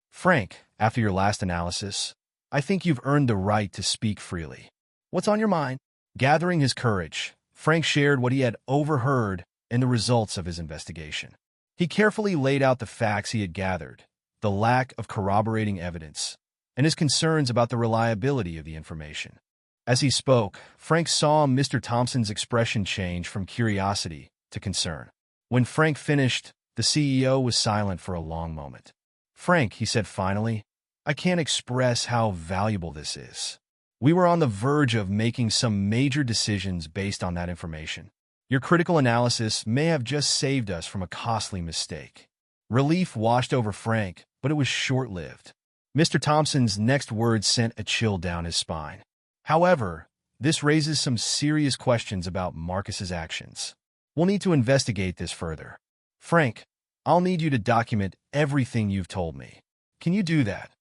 "Frank, after your last analysis, I think you've earned the right to speak freely. What's on your mind?" Gathering his courage, Frank shared what he had overheard and the results of his investigation. He carefully laid out the facts he had gathered, the lack of corroborating evidence, and his concerns about the reliability of the information. As he spoke, Frank saw Mr. Thompson's expression change from curiosity to concern. When Frank finished, the CEO was silent for a long moment. "Frank," he said finally, "I can't express how valuable this is. We were on the verge of making some major decisions based on that information. Your critical analysis may have just saved us from a costly mistake." Relief washed over Frank, but it was short-lived. Mr. Thompson's next words sent a chill down his spine. "However, this raises some serious questions about Marcus's actions. We'll need to investigate this further. Frank, I'll need you to document everything you've told me. Can you do that?"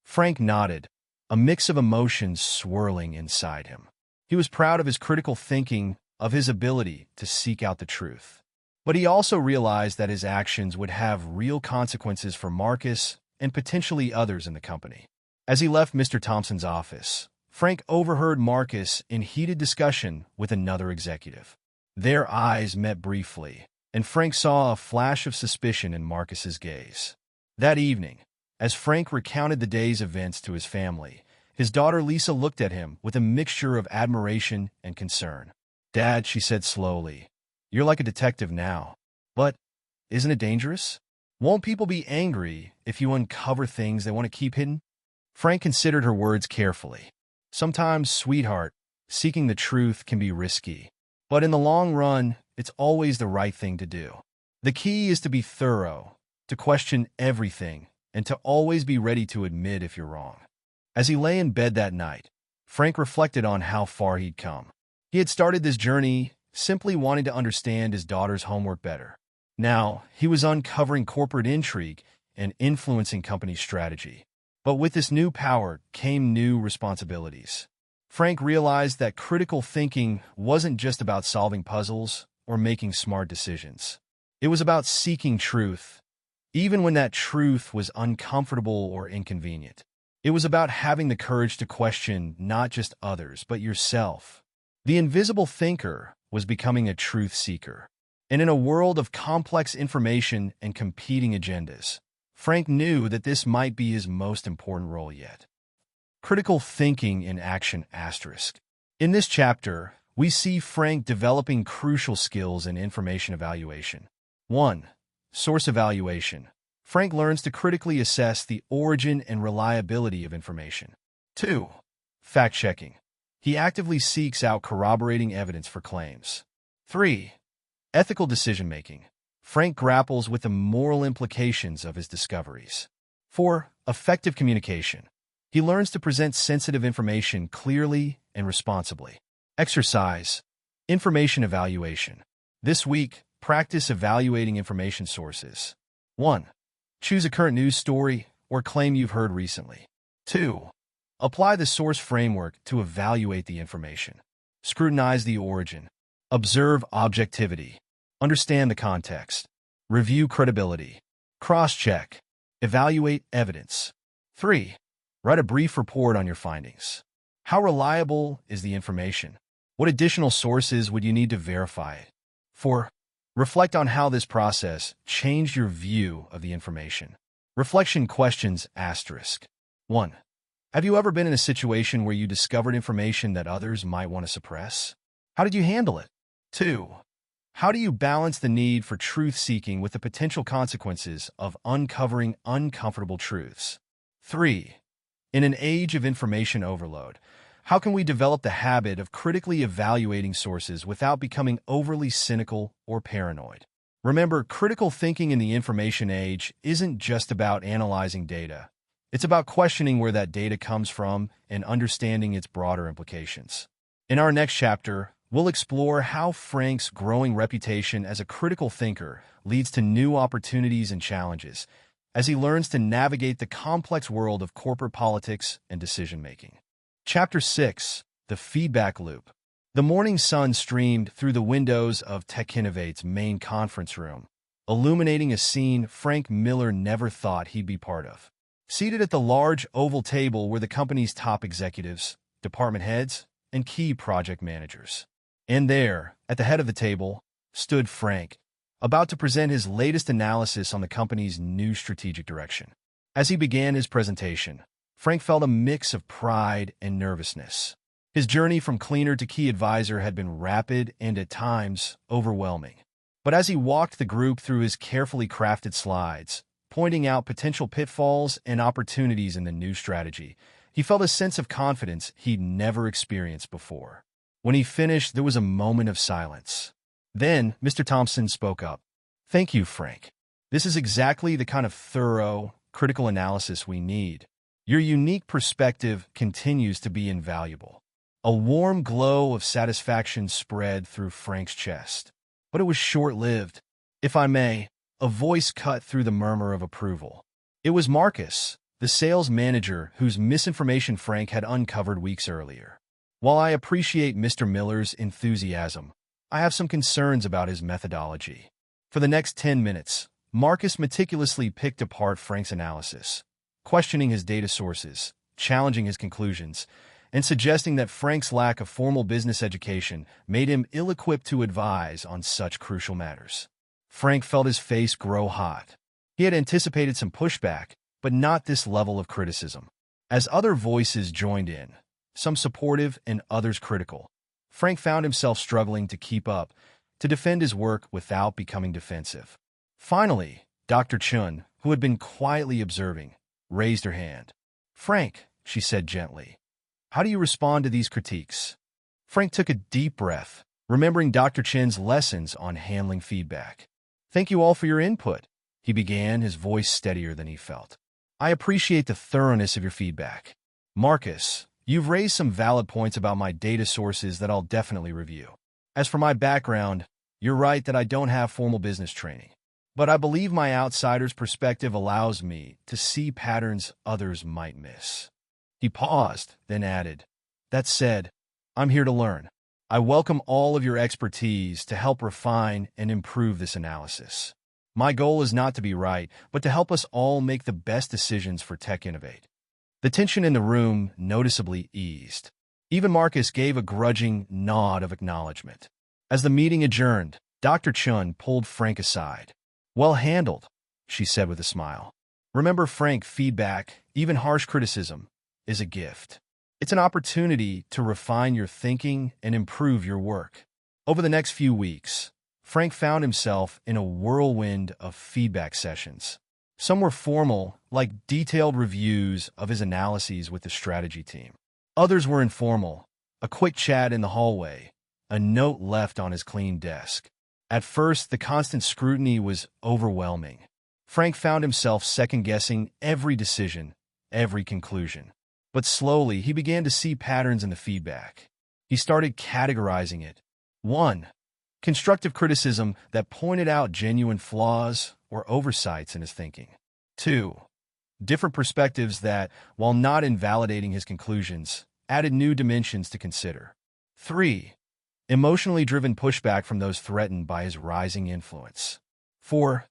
Frank nodded, a mix of emotions swirling inside him. He was proud of his critical thinking, of his ability to seek out the truth. But he also realized that his actions would have real consequences for Marcus and potentially others in the company. As he left Mr. Thompson's office, Frank overheard Marcus in heated discussion with another executive. Their eyes met briefly, and Frank saw a flash of suspicion in Marcus's gaze. That evening, as Frank recounted the day's events to his family, his daughter Lisa looked at him with a mixture of admiration and concern. "Dad," she said slowly, "you're like a detective now. But isn't it dangerous? Won't people be angry if you uncover things they want to keep hidden?" Frank considered her words carefully. "Sometimes, sweetheart, seeking the truth can be risky. But in the long run, it's always the right thing to do. The key is to be thorough, to question everything, and to always be ready to admit if you're wrong." As he lay in bed that night, Frank reflected on how far he'd come. He had started this journey simply wanting to understand his daughter's homework better. Now, he was uncovering corporate intrigue and influencing company strategy. But with this new power came new responsibilities. Frank realized that critical thinking wasn't just about solving puzzles or making smart decisions. It was about seeking truth, even when that truth was uncomfortable or inconvenient. It was about having the courage to question not just others, but yourself. The invisible thinker was becoming a truth seeker. And in a world of complex information and competing agendas, Frank knew that this might be his most important role yet. Critical thinking in action **. In this chapter, we see Frank developing crucial skills in information evaluation. 1. Source evaluation. Frank learns to critically assess the origin and reliability of information. 2. Fact-checking. He actively seeks out corroborating evidence for claims. 3. Ethical decision-making. Frank grapples with the moral implications of his discoveries. 4. Effective communication. He learns to present sensitive information clearly and responsibly. Exercise. Information evaluation. This week, practice evaluating information sources. 1. Choose a current news story or claim you've heard recently. 2. Apply the source framework to evaluate the information. Scrutinize the origin. Observe objectivity. Understand the context. Review credibility. Cross-check. Evaluate evidence. 3. Write a brief report on your findings. How reliable is the information? What additional sources would you need to verify it? 4. Reflect on how this process changed your view of the information. Reflection questions asterisk. 1. Have you ever been in a situation where you discovered information that others might want to suppress? How did you handle it? 2. How do you balance the need for truth-seeking with the potential consequences of uncovering uncomfortable truths? 3. In an age of information overload, how can we develop the habit of critically evaluating sources without becoming overly cynical or paranoid? Remember, critical thinking in the information age isn't just about analyzing data. It's about questioning where that data comes from and understanding its broader implications. In our next chapter, we'll explore how Frank's growing reputation as a critical thinker leads to new opportunities and challenges as he learns to navigate the complex world of corporate politics and decision-making. Chapter 6. The Feedback Loop. The morning sun streamed through the windows of TechInnovate's main conference room, illuminating a scene Frank Miller never thought he'd be part of. Seated at the large oval table were the company's top executives, department heads, and key project managers. And there, at the head of the table, stood Frank, about to present his latest analysis on the company's new strategic direction. As he began his presentation, Frank felt a mix of pride and nervousness. His journey from cleaner to key advisor had been rapid and at times overwhelming. But as he walked the group through his carefully crafted slides, pointing out potential pitfalls and opportunities in the new strategy, he felt a sense of confidence he'd never experienced before. When he finished, there was a moment of silence. Then, Mr. Thompson spoke up. "Thank you, Frank. This is exactly the kind of thorough, critical analysis we need. Your unique perspective continues to be invaluable." A warm glow of satisfaction spread through Frank's chest. But it was short-lived. "If I may," a voice cut through the murmur of approval. It was Marcus, the sales manager whose misinformation Frank had uncovered weeks earlier. "While I appreciate Mr. Miller's enthusiasm, I have some concerns about his methodology." For the next 10 minutes, Marcus meticulously picked apart Frank's analysis, questioning his data sources, challenging his conclusions, and suggesting that Frank's lack of formal business education made him ill-equipped to advise on such crucial matters. Frank felt his face grow hot. He had anticipated some pushback, but not this level of criticism. As other voices joined in, some supportive and others critical, Frank found himself struggling to keep up, to defend his work without becoming defensive. Finally, Dr. Chun, who had been quietly observing, raised her hand. "Frank," she said gently, "how do you respond to these critiques?" Frank took a deep breath, remembering Dr. Chen's lessons on handling feedback. "Thank you all for your input," he began, his voice steadier than he felt. "I appreciate the thoroughness of your feedback. Marcus, you've raised some valid points about my data sources that I'll definitely review. As for my background, you're right that I don't have formal business training, but I believe my outsider's perspective allows me to see patterns others might miss." He paused, then added, "That said, I'm here to learn. I welcome all of your expertise to help refine and improve this analysis. My goal is not to be right, but to help us all make the best decisions for TechInnovate." The tension in the room noticeably eased. Even Marcus gave a grudging nod of acknowledgement. As the meeting adjourned, Dr. Chun pulled Frank aside. "Well handled," she said with a smile. "Remember, Frank, feedback, even harsh criticism, is a gift. It's an opportunity to refine your thinking and improve your work." Over the next few weeks, Frank found himself in a whirlwind of feedback sessions. Some were formal, like detailed reviews of his analyses with the strategy team. Others were informal, a quick chat in the hallway, a note left on his clean desk. At first, the constant scrutiny was overwhelming. Frank found himself second-guessing every decision, every conclusion. But slowly, he began to see patterns in the feedback. He started categorizing it. 1. Constructive criticism that pointed out genuine flaws or oversights in his thinking. 2. Different perspectives that, while not invalidating his conclusions, added new dimensions to consider. 3. Emotionally driven pushback from those threatened by his rising influence. 4.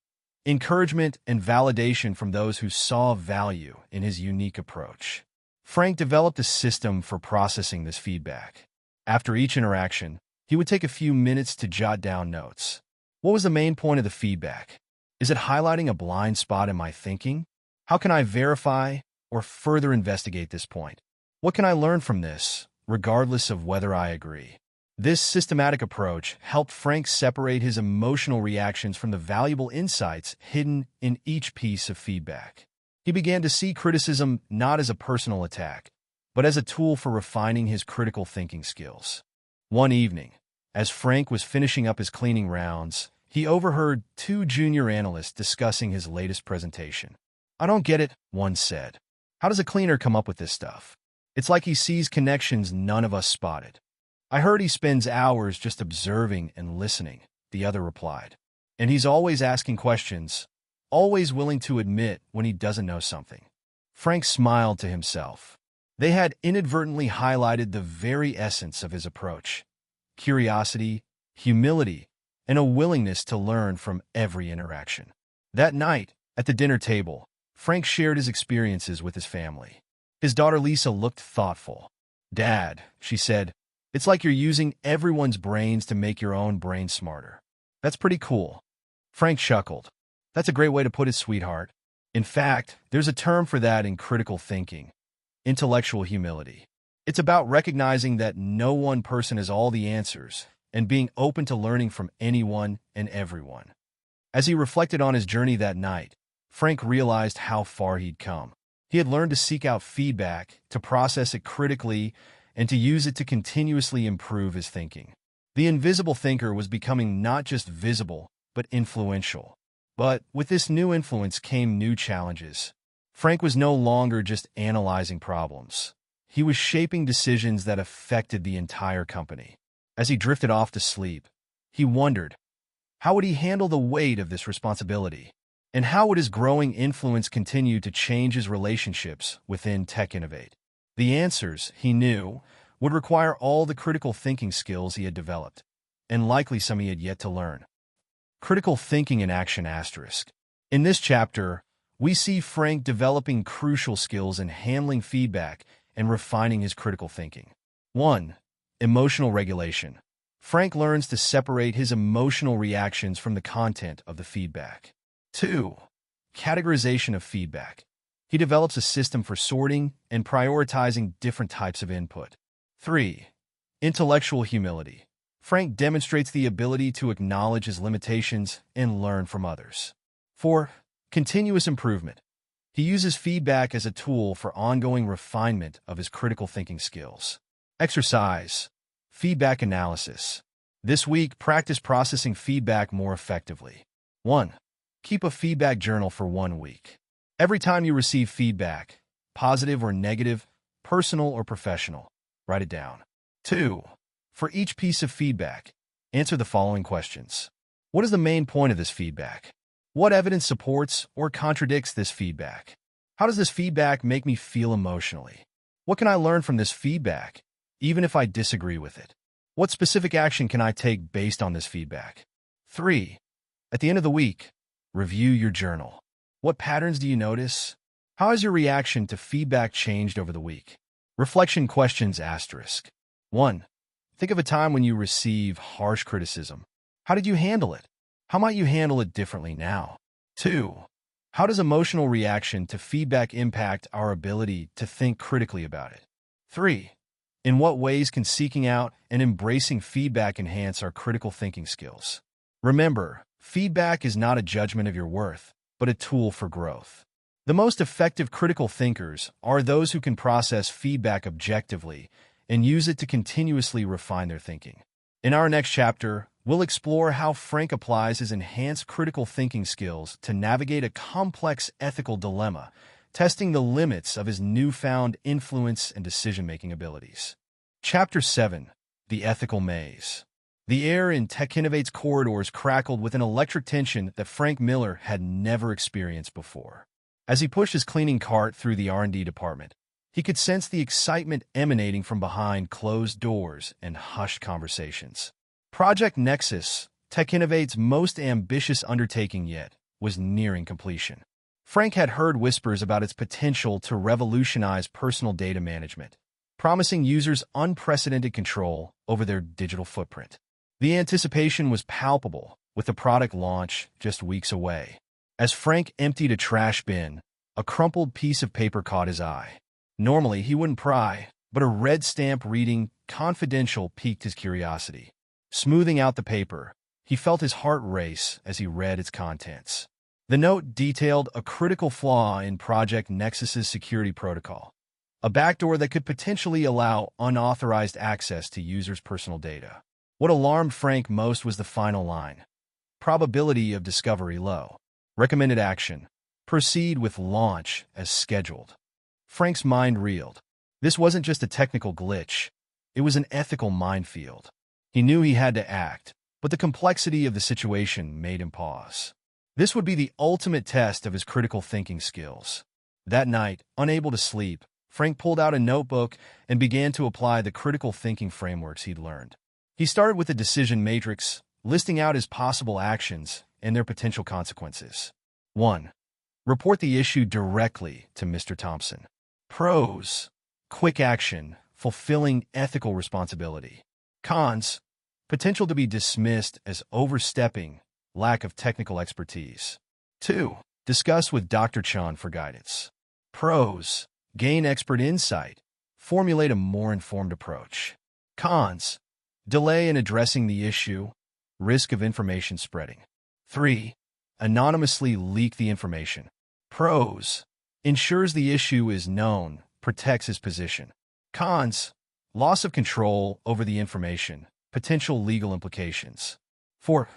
encouragement, and validation from those who saw value in his unique approach. Frank developed a system for processing this feedback. After each interaction, he would take a few minutes to jot down notes. What was the main point of the feedback? Is it highlighting a blind spot in my thinking? How can I verify or further investigate this point? What can I learn from this, regardless of whether I agree? This systematic approach helped Frank separate his emotional reactions from the valuable insights hidden in each piece of feedback. He began to see criticism not as a personal attack, but as a tool for refining his critical thinking skills. One evening, as Frank was finishing up his cleaning rounds, he overheard two junior analysts discussing his latest presentation. "I don't get it," one said. "How does a cleaner come up with this stuff? It's like he sees connections none of us spotted." "I heard he spends hours just observing and listening," the other replied. "And he's always asking questions, always willing to admit when he doesn't know something." Frank smiled to himself. They had inadvertently highlighted the very essence of his approach: curiosity, humility, and a willingness to learn from every interaction. That night, at the dinner table, Frank shared his experiences with his family. His daughter Lisa looked thoughtful. "Dad," she said, "it's like you're using everyone's brains to make your own brain smarter." "That's pretty cool." Frank chuckled. "That's a great way to put it, sweetheart. In fact, there's a term for that in critical thinking: intellectual humility. It's about recognizing that no one person has all the answers and being open to learning from anyone and everyone." As he reflected on his journey that night, Frank realized how far he'd come. He had learned to seek out feedback, to process it critically, and to use it to continuously improve his thinking. The invisible thinker was becoming not just visible, but influential. But with this new influence came new challenges. Frank was no longer just analyzing problems. He was shaping decisions that affected the entire company. As he drifted off to sleep, he wondered, how would he handle the weight of this responsibility? And how would his growing influence continue to change his relationships within Tech Innovate? The answers, he knew, would require all the critical thinking skills he had developed, and likely some he had yet to learn. Critical thinking in action asterisk. In this chapter, we see Frank developing crucial skills in handling feedback and refining his critical thinking. 1. Emotional regulation. Frank learns to separate his emotional reactions from the content of the feedback. 2. Categorization of feedback. He develops a system for sorting and prioritizing different types of input. 3. Intellectual humility. Frank demonstrates the ability to acknowledge his limitations and learn from others. 4. Continuous improvement. He uses feedback as a tool for ongoing refinement of his critical thinking skills. Exercise. Feedback analysis. This week, practice processing feedback more effectively. 1. Keep a feedback journal for 1 week. Every time you receive feedback, positive or negative, personal or professional, write it down. 2. For each piece of feedback, answer the following questions. What is the main point of this feedback? What evidence supports or contradicts this feedback? How does this feedback make me feel emotionally? What can I learn from this feedback, even if I disagree with it? What specific action can I take based on this feedback? 3. At the end of the week, review your journal. What patterns do you notice? How has your reaction to feedback changed over the week? Reflection questions asterisk. 1. Think of a time when you receive harsh criticism. How did you handle it? How might you handle it differently now? 2. How does emotional reaction to feedback impact our ability to think critically about it? 3. In what ways can seeking out and embracing feedback enhance our critical thinking skills? Remember, feedback is not a judgment of your worth, but a tool for growth. The most effective critical thinkers are those who can process feedback objectively and use it to continuously refine their thinking. In our next chapter, we'll explore how Frank applies his enhanced critical thinking skills to navigate a complex ethical dilemma, testing the limits of his newfound influence and decision-making abilities. Chapter 7. The Ethical Maze. The air in Tech Innovate's corridors crackled with an electric tension that Frank Miller had never experienced before. As he pushed his cleaning cart through the R&D department, he could sense the excitement emanating from behind closed doors and hushed conversations. Project Nexus, Tech Innovate's most ambitious undertaking yet, was nearing completion. Frank had heard whispers about its potential to revolutionize personal data management, promising users unprecedented control over their digital footprint. The anticipation was palpable, with the product launch just weeks away. As Frank emptied a trash bin, a crumpled piece of paper caught his eye. Normally, he wouldn't pry, but a red stamp reading "Confidential" piqued his curiosity. Smoothing out the paper, he felt his heart race as he read its contents. The note detailed a critical flaw in Project Nexus's security protocol, a backdoor that could potentially allow unauthorized access to users' personal data. What alarmed Frank most was the final line: probability of discovery low. Recommended action: proceed with launch as scheduled. Frank's mind reeled. This wasn't just a technical glitch, it was an ethical minefield. He knew he had to act, but the complexity of the situation made him pause. This would be the ultimate test of his critical thinking skills. That night, unable to sleep, Frank pulled out a notebook and began to apply the critical thinking frameworks he'd learned. He started with a decision matrix, listing out his possible actions and their potential consequences. 1. Report the issue directly to Mr. Thompson. Pros: quick action, fulfilling ethical responsibility. Cons: potential to be dismissed as overstepping, lack of technical expertise. 2. Discuss with Dr. Chan for guidance. Pros: gain expert insight, formulate a more informed approach. Cons: delay in addressing the issue, risk of information spreading. 3. Anonymously leak the information. Pros: ensures the issue is known, protects his position. Cons: loss of control over the information, potential legal implications. 4.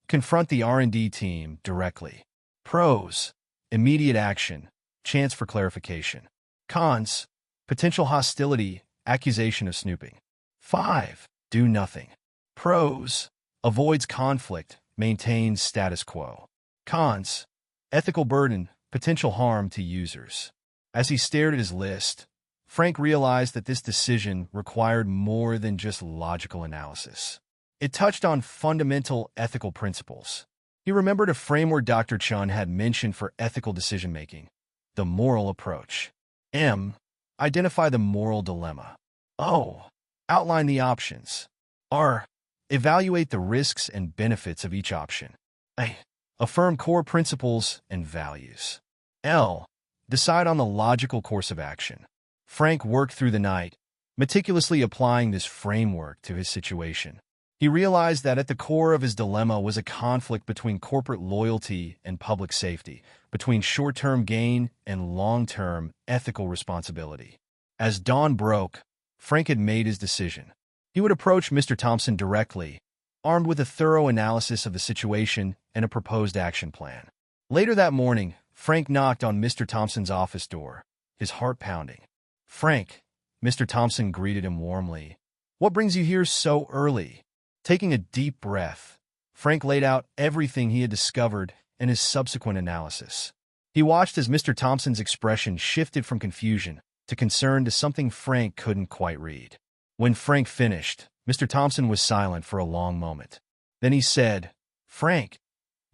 Confront the R&D team directly. Pros: immediate action, chance for clarification. Cons: potential hostility, accusation of snooping. 5. Do nothing. Pros: avoids conflict, maintains status quo. Cons: ethical burden, potential harm to users. As he stared at his list, Frank realized that this decision required more than just logical analysis. It touched on fundamental ethical principles. He remembered a framework Dr. Chun had mentioned for ethical decision-making: the moral approach. M. Identify the moral dilemma. O. Outline the options. R. Evaluate the risks and benefits of each option. A. Affirm core principles and values. L. Decide on the logical course of action. Frank worked through the night, meticulously applying this framework to his situation. He realized that at the core of his dilemma was a conflict between corporate loyalty and public safety, between short-term gain and long-term ethical responsibility. As dawn broke, Frank had made his decision. He would approach Mr. Thompson directly, armed with a thorough analysis of the situation and a proposed action plan. Later that morning, Frank knocked on Mr. Thompson's office door, his heart pounding. "Frank," Mr. Thompson greeted him warmly. "What brings you here so early?" Taking a deep breath, Frank laid out everything he had discovered and his subsequent analysis. He watched as Mr. Thompson's expression shifted from confusion to concern to something Frank couldn't quite read. When Frank finished, Mr. Thompson was silent for a long moment. Then he said, "Frank,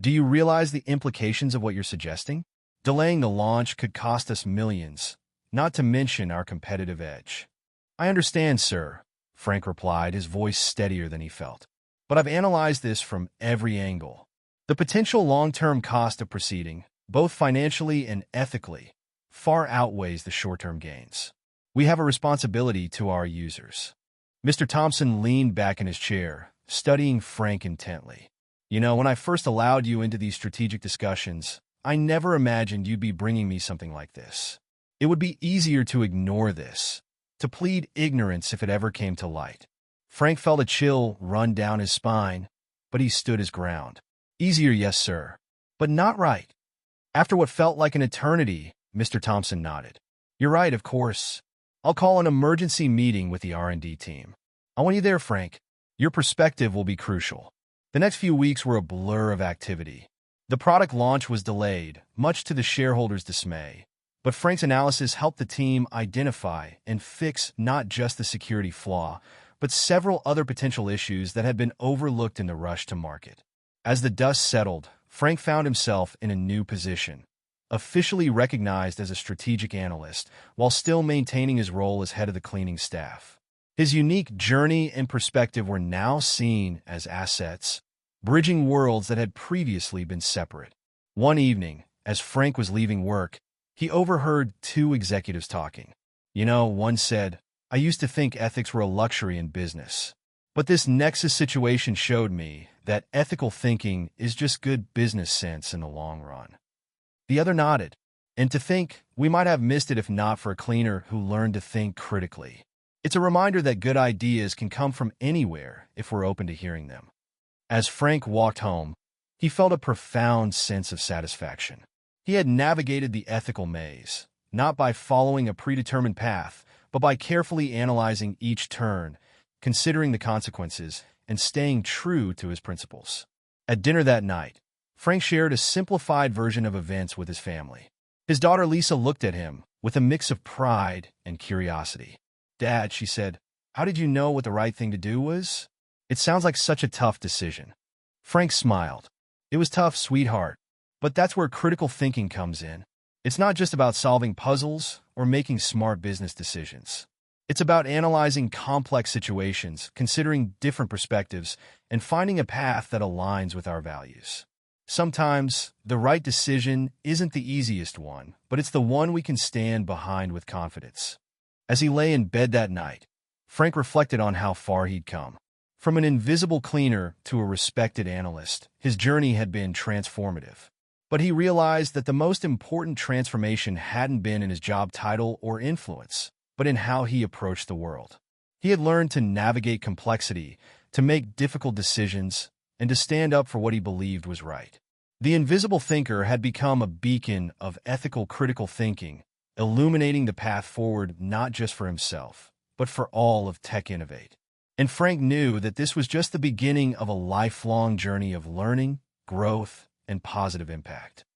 do you realize the implications of what you're suggesting? Delaying the launch could cost us millions, not to mention our competitive edge." "I understand, sir," Frank replied, his voice steadier than he felt. "But I've analyzed this from every angle. The potential long-term cost of proceeding, both financially and ethically, far outweighs the short-term gains. We have a responsibility to our users." Mr. Thompson leaned back in his chair, studying Frank intently. "You know, when I first allowed you into these strategic discussions, I never imagined you'd be bringing me something like this. It would be easier to ignore this, to plead ignorance if it ever came to light." Frank felt a chill run down his spine, but he stood his ground. "Easier, yes, sir, but not right." After what felt like an eternity, Mr. Thompson nodded. "You're right, of course. I'll call an emergency meeting with the R&D team. I want you there, Frank. Your perspective will be crucial." The next few weeks were a blur of activity. The product launch was delayed, much to the shareholders' dismay. But Frank's analysis helped the team identify and fix not just the security flaw, but several other potential issues that had been overlooked in the rush to market. As the dust settled, Frank found himself in a new position, officially recognized as a strategic analyst while still maintaining his role as head of the cleaning staff. His unique journey and perspective were now seen as assets, bridging worlds that had previously been separate. One evening, as Frank was leaving work, he overheard two executives talking. One said, "I used to think ethics were a luxury in business. But this Nexus situation showed me that ethical thinking is just good business sense in the long run." The other nodded. And to think, we might have missed it if not for a cleaner who learned to think critically. It's a reminder that good ideas can come from anywhere if we're open to hearing them. As Frank walked home, he felt a profound sense of satisfaction. He had navigated the ethical maze, not by following a predetermined path, but by carefully analyzing each turn, considering the consequences, and staying true to his principles. At dinner that night, Frank shared a simplified version of events with his family. His daughter Lisa looked at him with a mix of pride and curiosity. "Dad," she said, "how did you know what the right thing to do was? It sounds like such a tough decision." Frank smiled. "It was tough, sweetheart. But that's where critical thinking comes in. It's not just about solving puzzles or making smart business decisions. It's about analyzing complex situations, considering different perspectives, and finding a path that aligns with our values. Sometimes, the right decision isn't the easiest one, but it's the one we can stand behind with confidence." As he lay in bed that night, Frank reflected on how far he'd come. From an invisible cleaner to a respected analyst, his journey had been transformative. But he realized that the most important transformation hadn't been in his job title or influence, but in how he approached the world. He had learned to navigate complexity, to make difficult decisions, and to stand up for what he believed was right. The invisible thinker had become a beacon of ethical critical thinking, illuminating the path forward not just for himself, but for all of Tech Innovate. And Frank knew that this was just the beginning of a lifelong journey of learning, growth, and positive impact.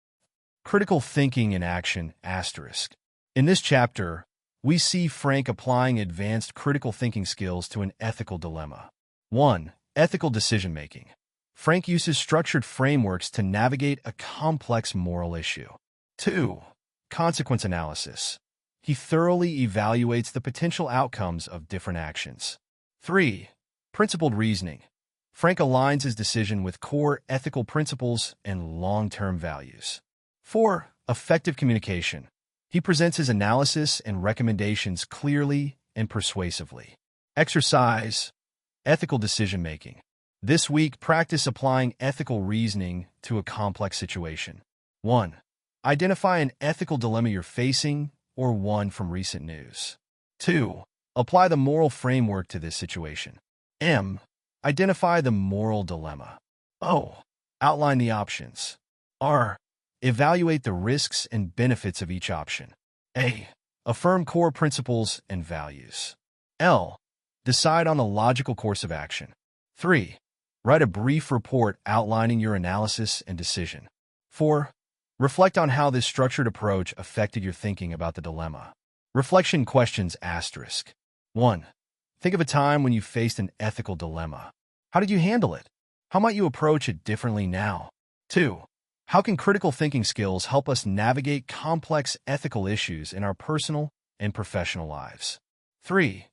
Critical thinking in action, asterisk. In this chapter, we see Frank applying advanced critical thinking skills to an ethical dilemma. 1. Ethical decision-making. Frank uses structured frameworks to navigate a complex moral issue. 2. Consequence analysis. He thoroughly evaluates the potential outcomes of different actions. 3. Principled reasoning. Frank aligns his decision with core ethical principles and long-term values. 4. Effective communication. He presents his analysis and recommendations clearly and persuasively. Exercise. Ethical decision-making. This week, practice applying ethical reasoning to a complex situation. 1. Identify an ethical dilemma you're facing or one from recent news. 2. Apply the moral framework to this situation. M. Identify the moral dilemma. O. Outline the options. R. Evaluate the risks and benefits of each option. A. Affirm core principles and values. L. Decide on a logical course of action. 3. Write a brief report outlining your analysis and decision. 4. Reflect on how this structured approach affected your thinking about the dilemma. Reflection questions asterisk. 1. Think of a time when you faced an ethical dilemma. How did you handle it? How might you approach it differently now? 2. How can critical thinking skills help us navigate complex ethical issues in our personal and professional lives? 3.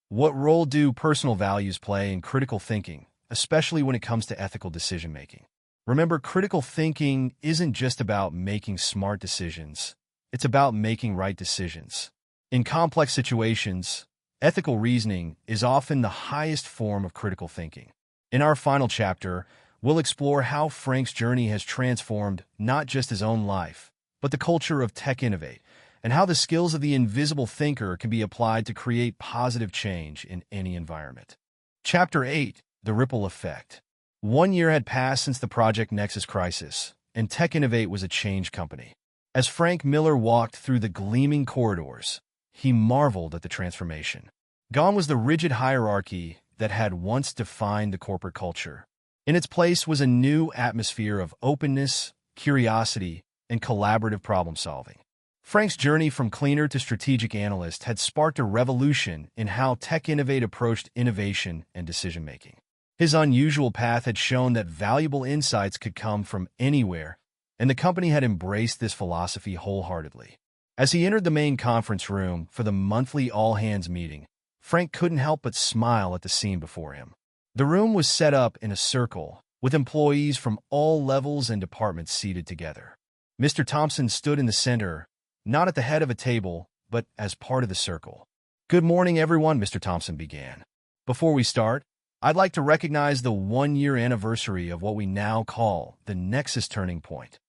What role do personal values play in critical thinking, especially when it comes to ethical decision-making? Remember, critical thinking isn't just about making smart decisions. It's about making right decisions. In complex situations, ethical reasoning is often the highest form of critical thinking. In our final chapter, we'll explore how Frank's journey has transformed not just his own life, but the culture of Tech Innovate, and how the skills of the invisible thinker can be applied to create positive change in any environment. Chapter 8. The Ripple Effect. 1 year had passed since the Project Nexus crisis, and Tech Innovate was a change company. As Frank Miller walked through the gleaming corridors, he marveled at the transformation. Gone was the rigid hierarchy that had once defined the corporate culture. In its place was a new atmosphere of openness, curiosity, and collaborative problem-solving. Frank's journey from cleaner to strategic analyst had sparked a revolution in how Tech Innovate approached innovation and decision-making. His unusual path had shown that valuable insights could come from anywhere, and the company had embraced this philosophy wholeheartedly. As he entered the main conference room for the monthly all-hands meeting, Frank couldn't help but smile at the scene before him. The room was set up in a circle, with employees from all levels and departments seated together. Mr. Thompson stood in the center, not at the head of a table, but as part of the circle. "Good morning, everyone," Mr. Thompson began. "Before we start, I'd like to recognize the one-year anniversary of what we now call the Nexus Turning Point.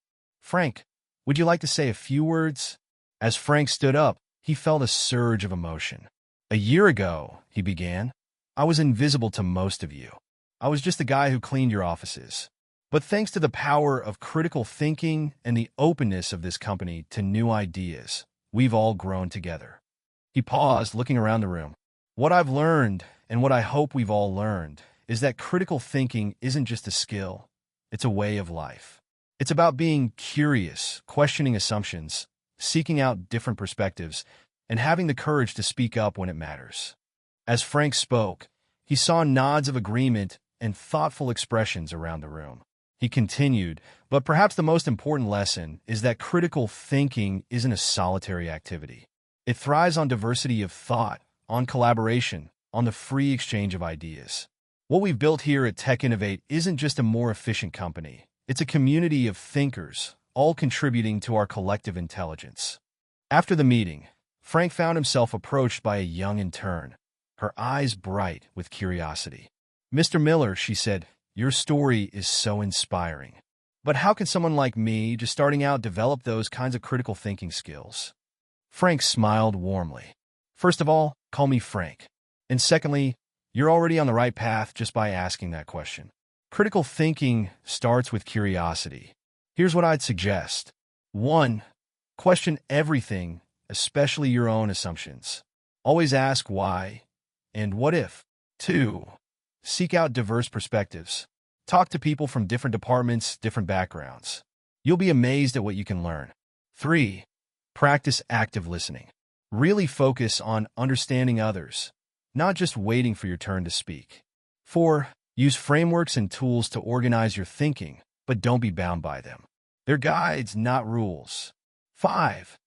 Frank, would you like to say a few words?" As Frank stood up, he felt a surge of emotion. "A year ago," he began, "I was invisible to most of you. I was just the guy who cleaned your offices. But thanks to the power of critical thinking and the openness of this company to new ideas, we've all grown together." He paused, looking around the room. "What I've learned, and what I hope we've all learned, is that critical thinking isn't just a skill, it's a way of life. It's about being curious, questioning assumptions, seeking out different perspectives, and having the courage to speak up when it matters." As Frank spoke, he saw nods of agreement and thoughtful expressions around the room. He continued, "But perhaps the most important lesson is that critical thinking isn't a solitary activity. It thrives on diversity of thought, on collaboration, on the free exchange of ideas. What we've built here at Tech Innovate isn't just a more efficient company. It's a community of thinkers, all contributing to our collective intelligence." After the meeting, Frank found himself approached by a young intern, her eyes bright with curiosity. "Mr. Miller," she said, "your story is so inspiring. But how can someone like me, just starting out, develop those kinds of critical thinking skills?" Frank smiled warmly. "First of all, call me Frank. And secondly, you're already on the right path just by asking that question. Critical thinking starts with curiosity. Here's what I'd suggest. 1. Question everything, especially your own assumptions. Always ask why and what if. 2. Seek out diverse perspectives. Talk to people from different departments, different backgrounds. You'll be amazed at what you can learn. 3. Practice active listening. Really focus on understanding others, not just waiting for your turn to speak. 4. Use frameworks and tools to organize your thinking, but don't be bound by them. They're guides, not rules. 5.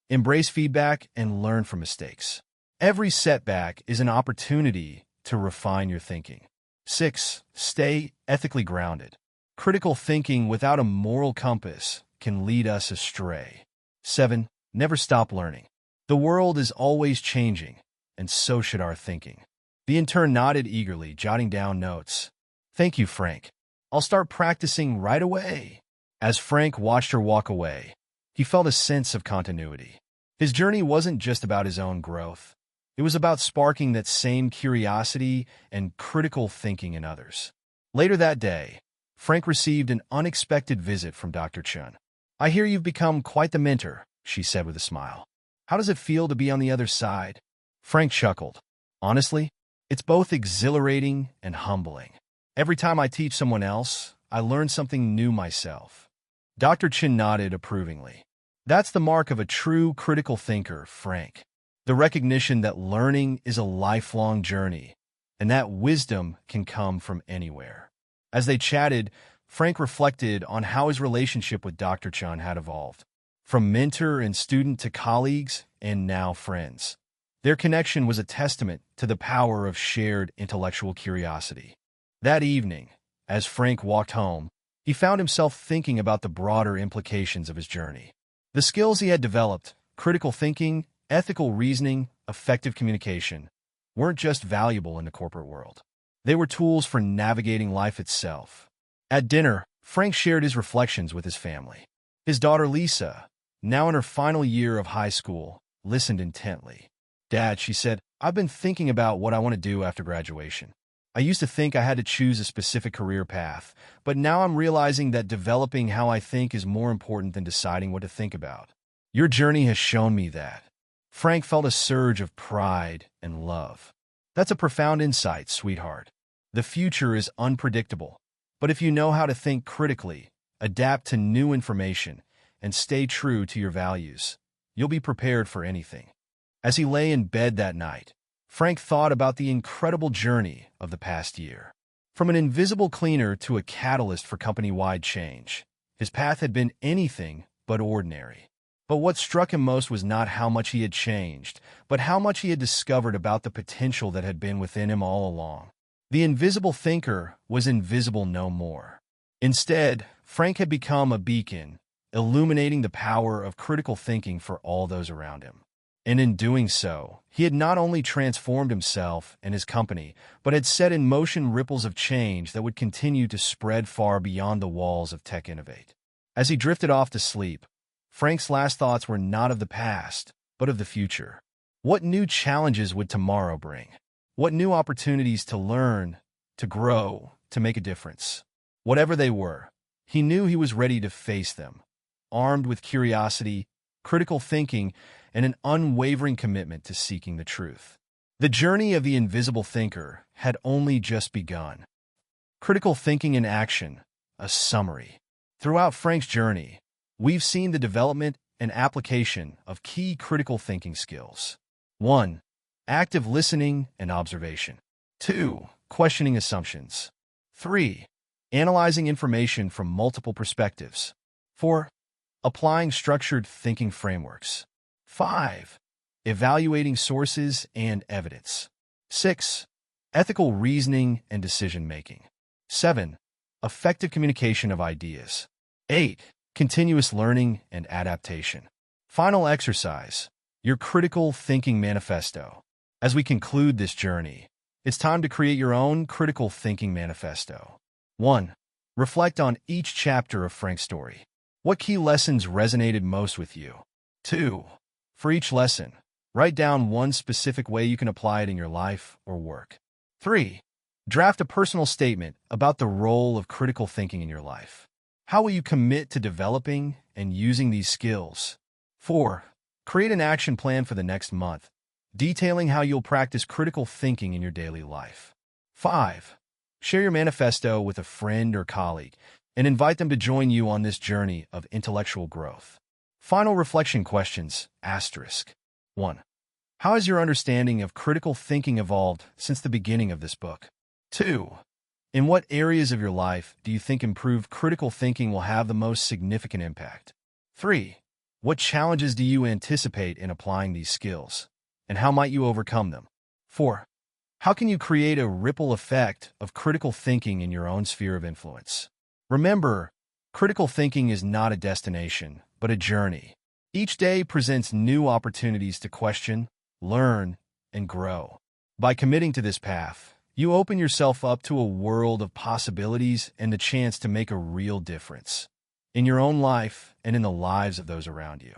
Embrace feedback and learn from mistakes. Every setback is an opportunity to refine your thinking. 6. Stay ethically grounded. Critical thinking without a moral compass can lead us astray. 7. Never stop learning. The world is always changing, and so should our thinking. The intern nodded eagerly, jotting down notes. "Thank you, Frank. I'll start practicing right away." As Frank watched her walk away, he felt a sense of continuity. His journey wasn't just about his own growth. It was about sparking that same curiosity and critical thinking in others. Later that day, Frank received an unexpected visit from Dr. Chun. "I hear you've become quite the mentor," she said with a smile. "How does it feel to be on the other side?" Frank chuckled. "Honestly, it's both exhilarating and humbling. Every time I teach someone else, I learn something new myself." Dr. Chin nodded approvingly. "That's the mark of a true critical thinker, Frank. The recognition that learning is a lifelong journey, and that wisdom can come from anywhere." As they chatted, Frank reflected on how his relationship with Dr. Chun had evolved. From mentor and student to colleagues, and now friends. Their connection was a testament to the power of shared intellectual curiosity. That evening, as Frank walked home, he found himself thinking about the broader implications of his journey. The skills he had developed, critical thinking, ethical reasoning, effective communication, weren't just valuable in the corporate world. They were tools for navigating life itself. At dinner, Frank shared his reflections with his family. His daughter Lisa, now in her final year of high school, listened intently. "Dad," she said, "I've been thinking about what I want to do after graduation. I used to think I had to choose a specific career path, but now I'm realizing that developing how I think is more important than deciding what to think about. Your journey has shown me that." Frank felt a surge of pride and love. "That's a profound insight, sweetheart. The future is unpredictable, but if you know how to think critically, adapt to new information, and stay true to your values, you'll be prepared for anything." As he lay in bed that night, Frank thought about the incredible journey of the past year. From an invisible cleaner to a catalyst for company-wide change, his path had been anything but ordinary. But what struck him most was not how much he had changed, but how much he had discovered about the potential that had been within him all along. The invisible thinker was invisible no more. Instead, Frank had become a beacon, illuminating the power of critical thinking for all those around him. And in doing so, he had not only transformed himself and his company, but had set in motion ripples of change that would continue to spread far beyond the walls of Tech Innovate. As he drifted off to sleep, Frank's last thoughts were not of the past, but of the future. What new challenges would tomorrow bring? What new opportunities to learn, to grow, to make a difference? Whatever they were, he knew he was ready to face them, armed with curiosity, critical thinking, and an unwavering commitment to seeking the truth. The journey of the invisible thinker had only just begun. Critical thinking in action, a summary. Throughout Frank's journey, we've seen the development and application of key critical thinking skills. 1. Active listening and observation. 2. Questioning assumptions. 3. Analyzing information from multiple perspectives. 4. Applying structured thinking frameworks. 5. Evaluating sources and evidence. 6. Ethical reasoning and decision-making. 7. Effective communication of ideas. 8. Continuous learning and adaptation. Final exercise, your critical thinking manifesto. As we conclude this journey, it's time to create your own critical thinking manifesto. 1. Reflect on each chapter of Frank's story. What key lessons resonated most with you? 2. For each lesson, write down one specific way you can apply it in your life or work. 3. Draft a personal statement about the role of critical thinking in your life. How will you commit to developing and using these skills? 4. Create an action plan for the next month, detailing how you'll practice critical thinking in your daily life. 5. Share your manifesto with a friend or colleague and invite them to join you on this journey of intellectual growth. Final reflection questions, asterisk. 1. How has your understanding of critical thinking evolved since the beginning of this book? 2. In what areas of your life do you think improved critical thinking will have the most significant impact? 3. What challenges do you anticipate in applying these skills, and how might you overcome them? 4. How can you create a ripple effect of critical thinking in your own sphere of influence? Remember, critical thinking is not a destination, but a journey. Each day presents new opportunities to question, learn, and grow. By committing to this path, you open yourself up to a world of possibilities and the chance to make a real difference in your own life and in the lives of those around you.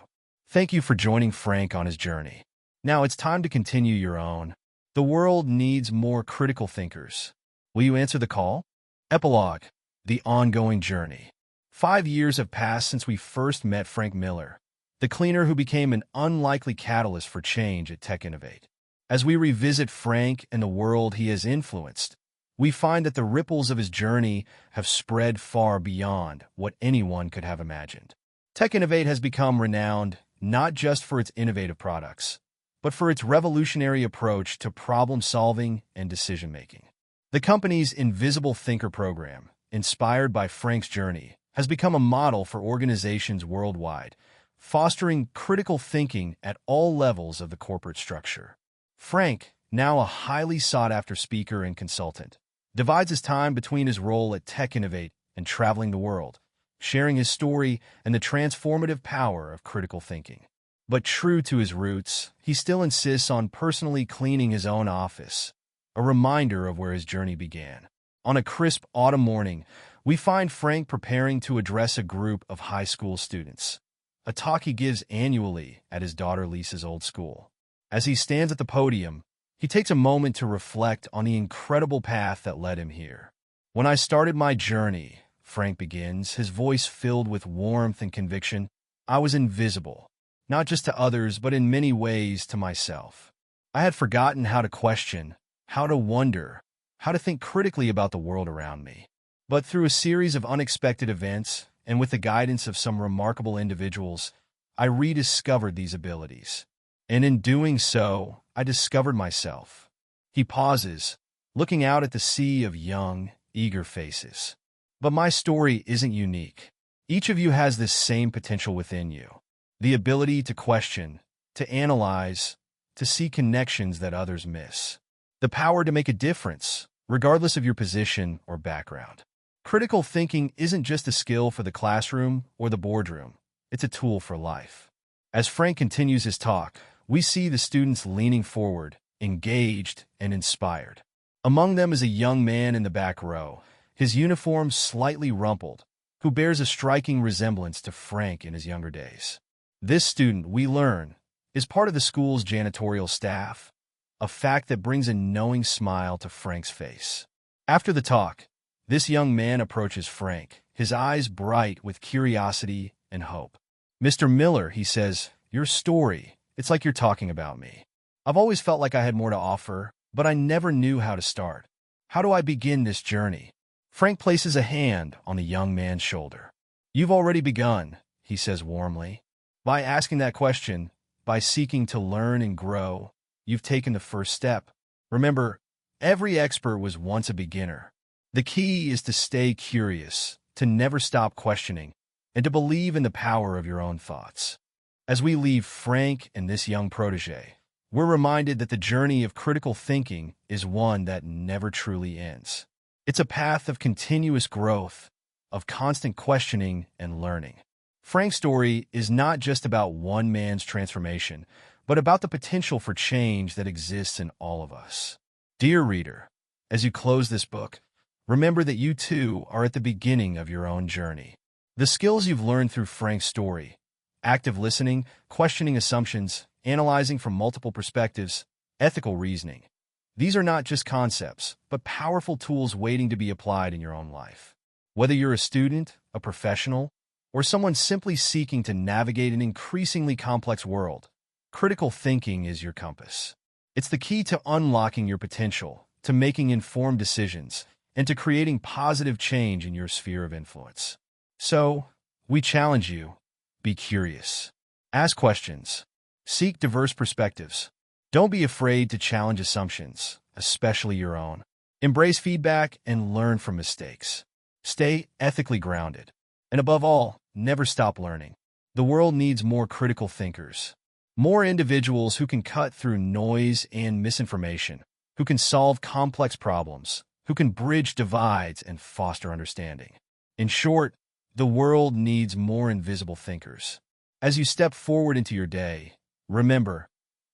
Thank you for joining Frank on his journey. Now it's time to continue your own. The world needs more critical thinkers. Will you answer the call? Epilogue: The ongoing journey. 5 years have passed since we first met Frank Miller, the cleaner who became an unlikely catalyst for change at Tech Innovate. As we revisit Frank and the world he has influenced, we find that the ripples of his journey have spread far beyond what anyone could have imagined. Tech Innovate has become renowned not just for its innovative products, but for its revolutionary approach to problem-solving and decision-making. The company's Invisible Thinker program, inspired by Frank's journey, has become a model for organizations worldwide, fostering critical thinking at all levels of the corporate structure. Frank, now a highly sought-after speaker and consultant, divides his time between his role at Tech Innovate and traveling the world, sharing his story and the transformative power of critical thinking. But true to his roots, he still insists on personally cleaning his own office, a reminder of where his journey began. On a crisp autumn morning, we find Frank preparing to address a group of high school students, a talk he gives annually at his daughter Lisa's old school. As he stands at the podium, he takes a moment to reflect on the incredible path that led him here. When I started my journey, Frank begins, his voice filled with warmth and conviction, I was invisible, not just to others, but in many ways to myself. I had forgotten how to question, how to wonder, how to think critically about the world around me. But through a series of unexpected events, and with the guidance of some remarkable individuals, I rediscovered these abilities. And in doing so, I discovered myself. He pauses, looking out at the sea of young, eager faces. But my story isn't unique. Each of you has this same potential within you. The ability to question, to analyze, to see connections that others miss. The power to make a difference, regardless of your position or background. Critical thinking isn't just a skill for the classroom or the boardroom. It's a tool for life. As Frank continues his talk, we see the students leaning forward, engaged and inspired. Among them is a young man in the back row, his uniform slightly rumpled, who bears a striking resemblance to Frank in his younger days. This student, we learn, is part of the school's janitorial staff, a fact that brings a knowing smile to Frank's face. After the talk, this young man approaches Frank, his eyes bright with curiosity and hope. "Mr. Miller," he says, "your story, it's like you're talking about me. I've always felt like I had more to offer, but I never knew how to start. How do I begin this journey?" Frank places a hand on the young man's shoulder. "You've already begun," he says warmly. "By asking that question, by seeking to learn and grow, you've taken the first step. Remember, every expert was once a beginner. The key is to stay curious, to never stop questioning, and to believe in the power of your own thoughts." As we leave Frank and this young protege, we're reminded that the journey of critical thinking is one that never truly ends. It's a path of continuous growth, of constant questioning and learning. Frank's story is not just about one man's transformation, but about the potential for change that exists in all of us. Dear reader, as you close this book, remember that you too are at the beginning of your own journey. The skills you've learned through Frank's story, active listening, questioning assumptions, analyzing from multiple perspectives, ethical reasoning, these are not just concepts, but powerful tools waiting to be applied in your own life. Whether you're a student, a professional, or someone simply seeking to navigate an increasingly complex world, critical thinking is your compass. It's the key to unlocking your potential, to making informed decisions, and to creating positive change in your sphere of influence. So, we challenge you, be curious. Ask questions. Seek diverse perspectives. Don't be afraid to challenge assumptions, especially your own. Embrace feedback and learn from mistakes. Stay ethically grounded. And above all, never stop learning. The world needs more critical thinkers. More individuals who can cut through noise and misinformation, who can solve complex problems, who can bridge divides and foster understanding. In short, the world needs more invisible thinkers. As you step forward into your day, remember,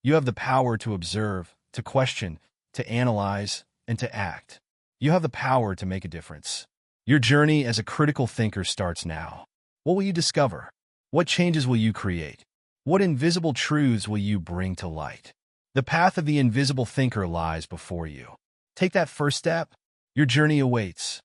you have the power to observe, to question, to analyze, and to act. You have the power to make a difference. Your journey as a critical thinker starts now. What will you discover? What changes will you create? What invisible truths will you bring to light? The path of the invisible thinker lies before you. Take that first step. Your journey awaits.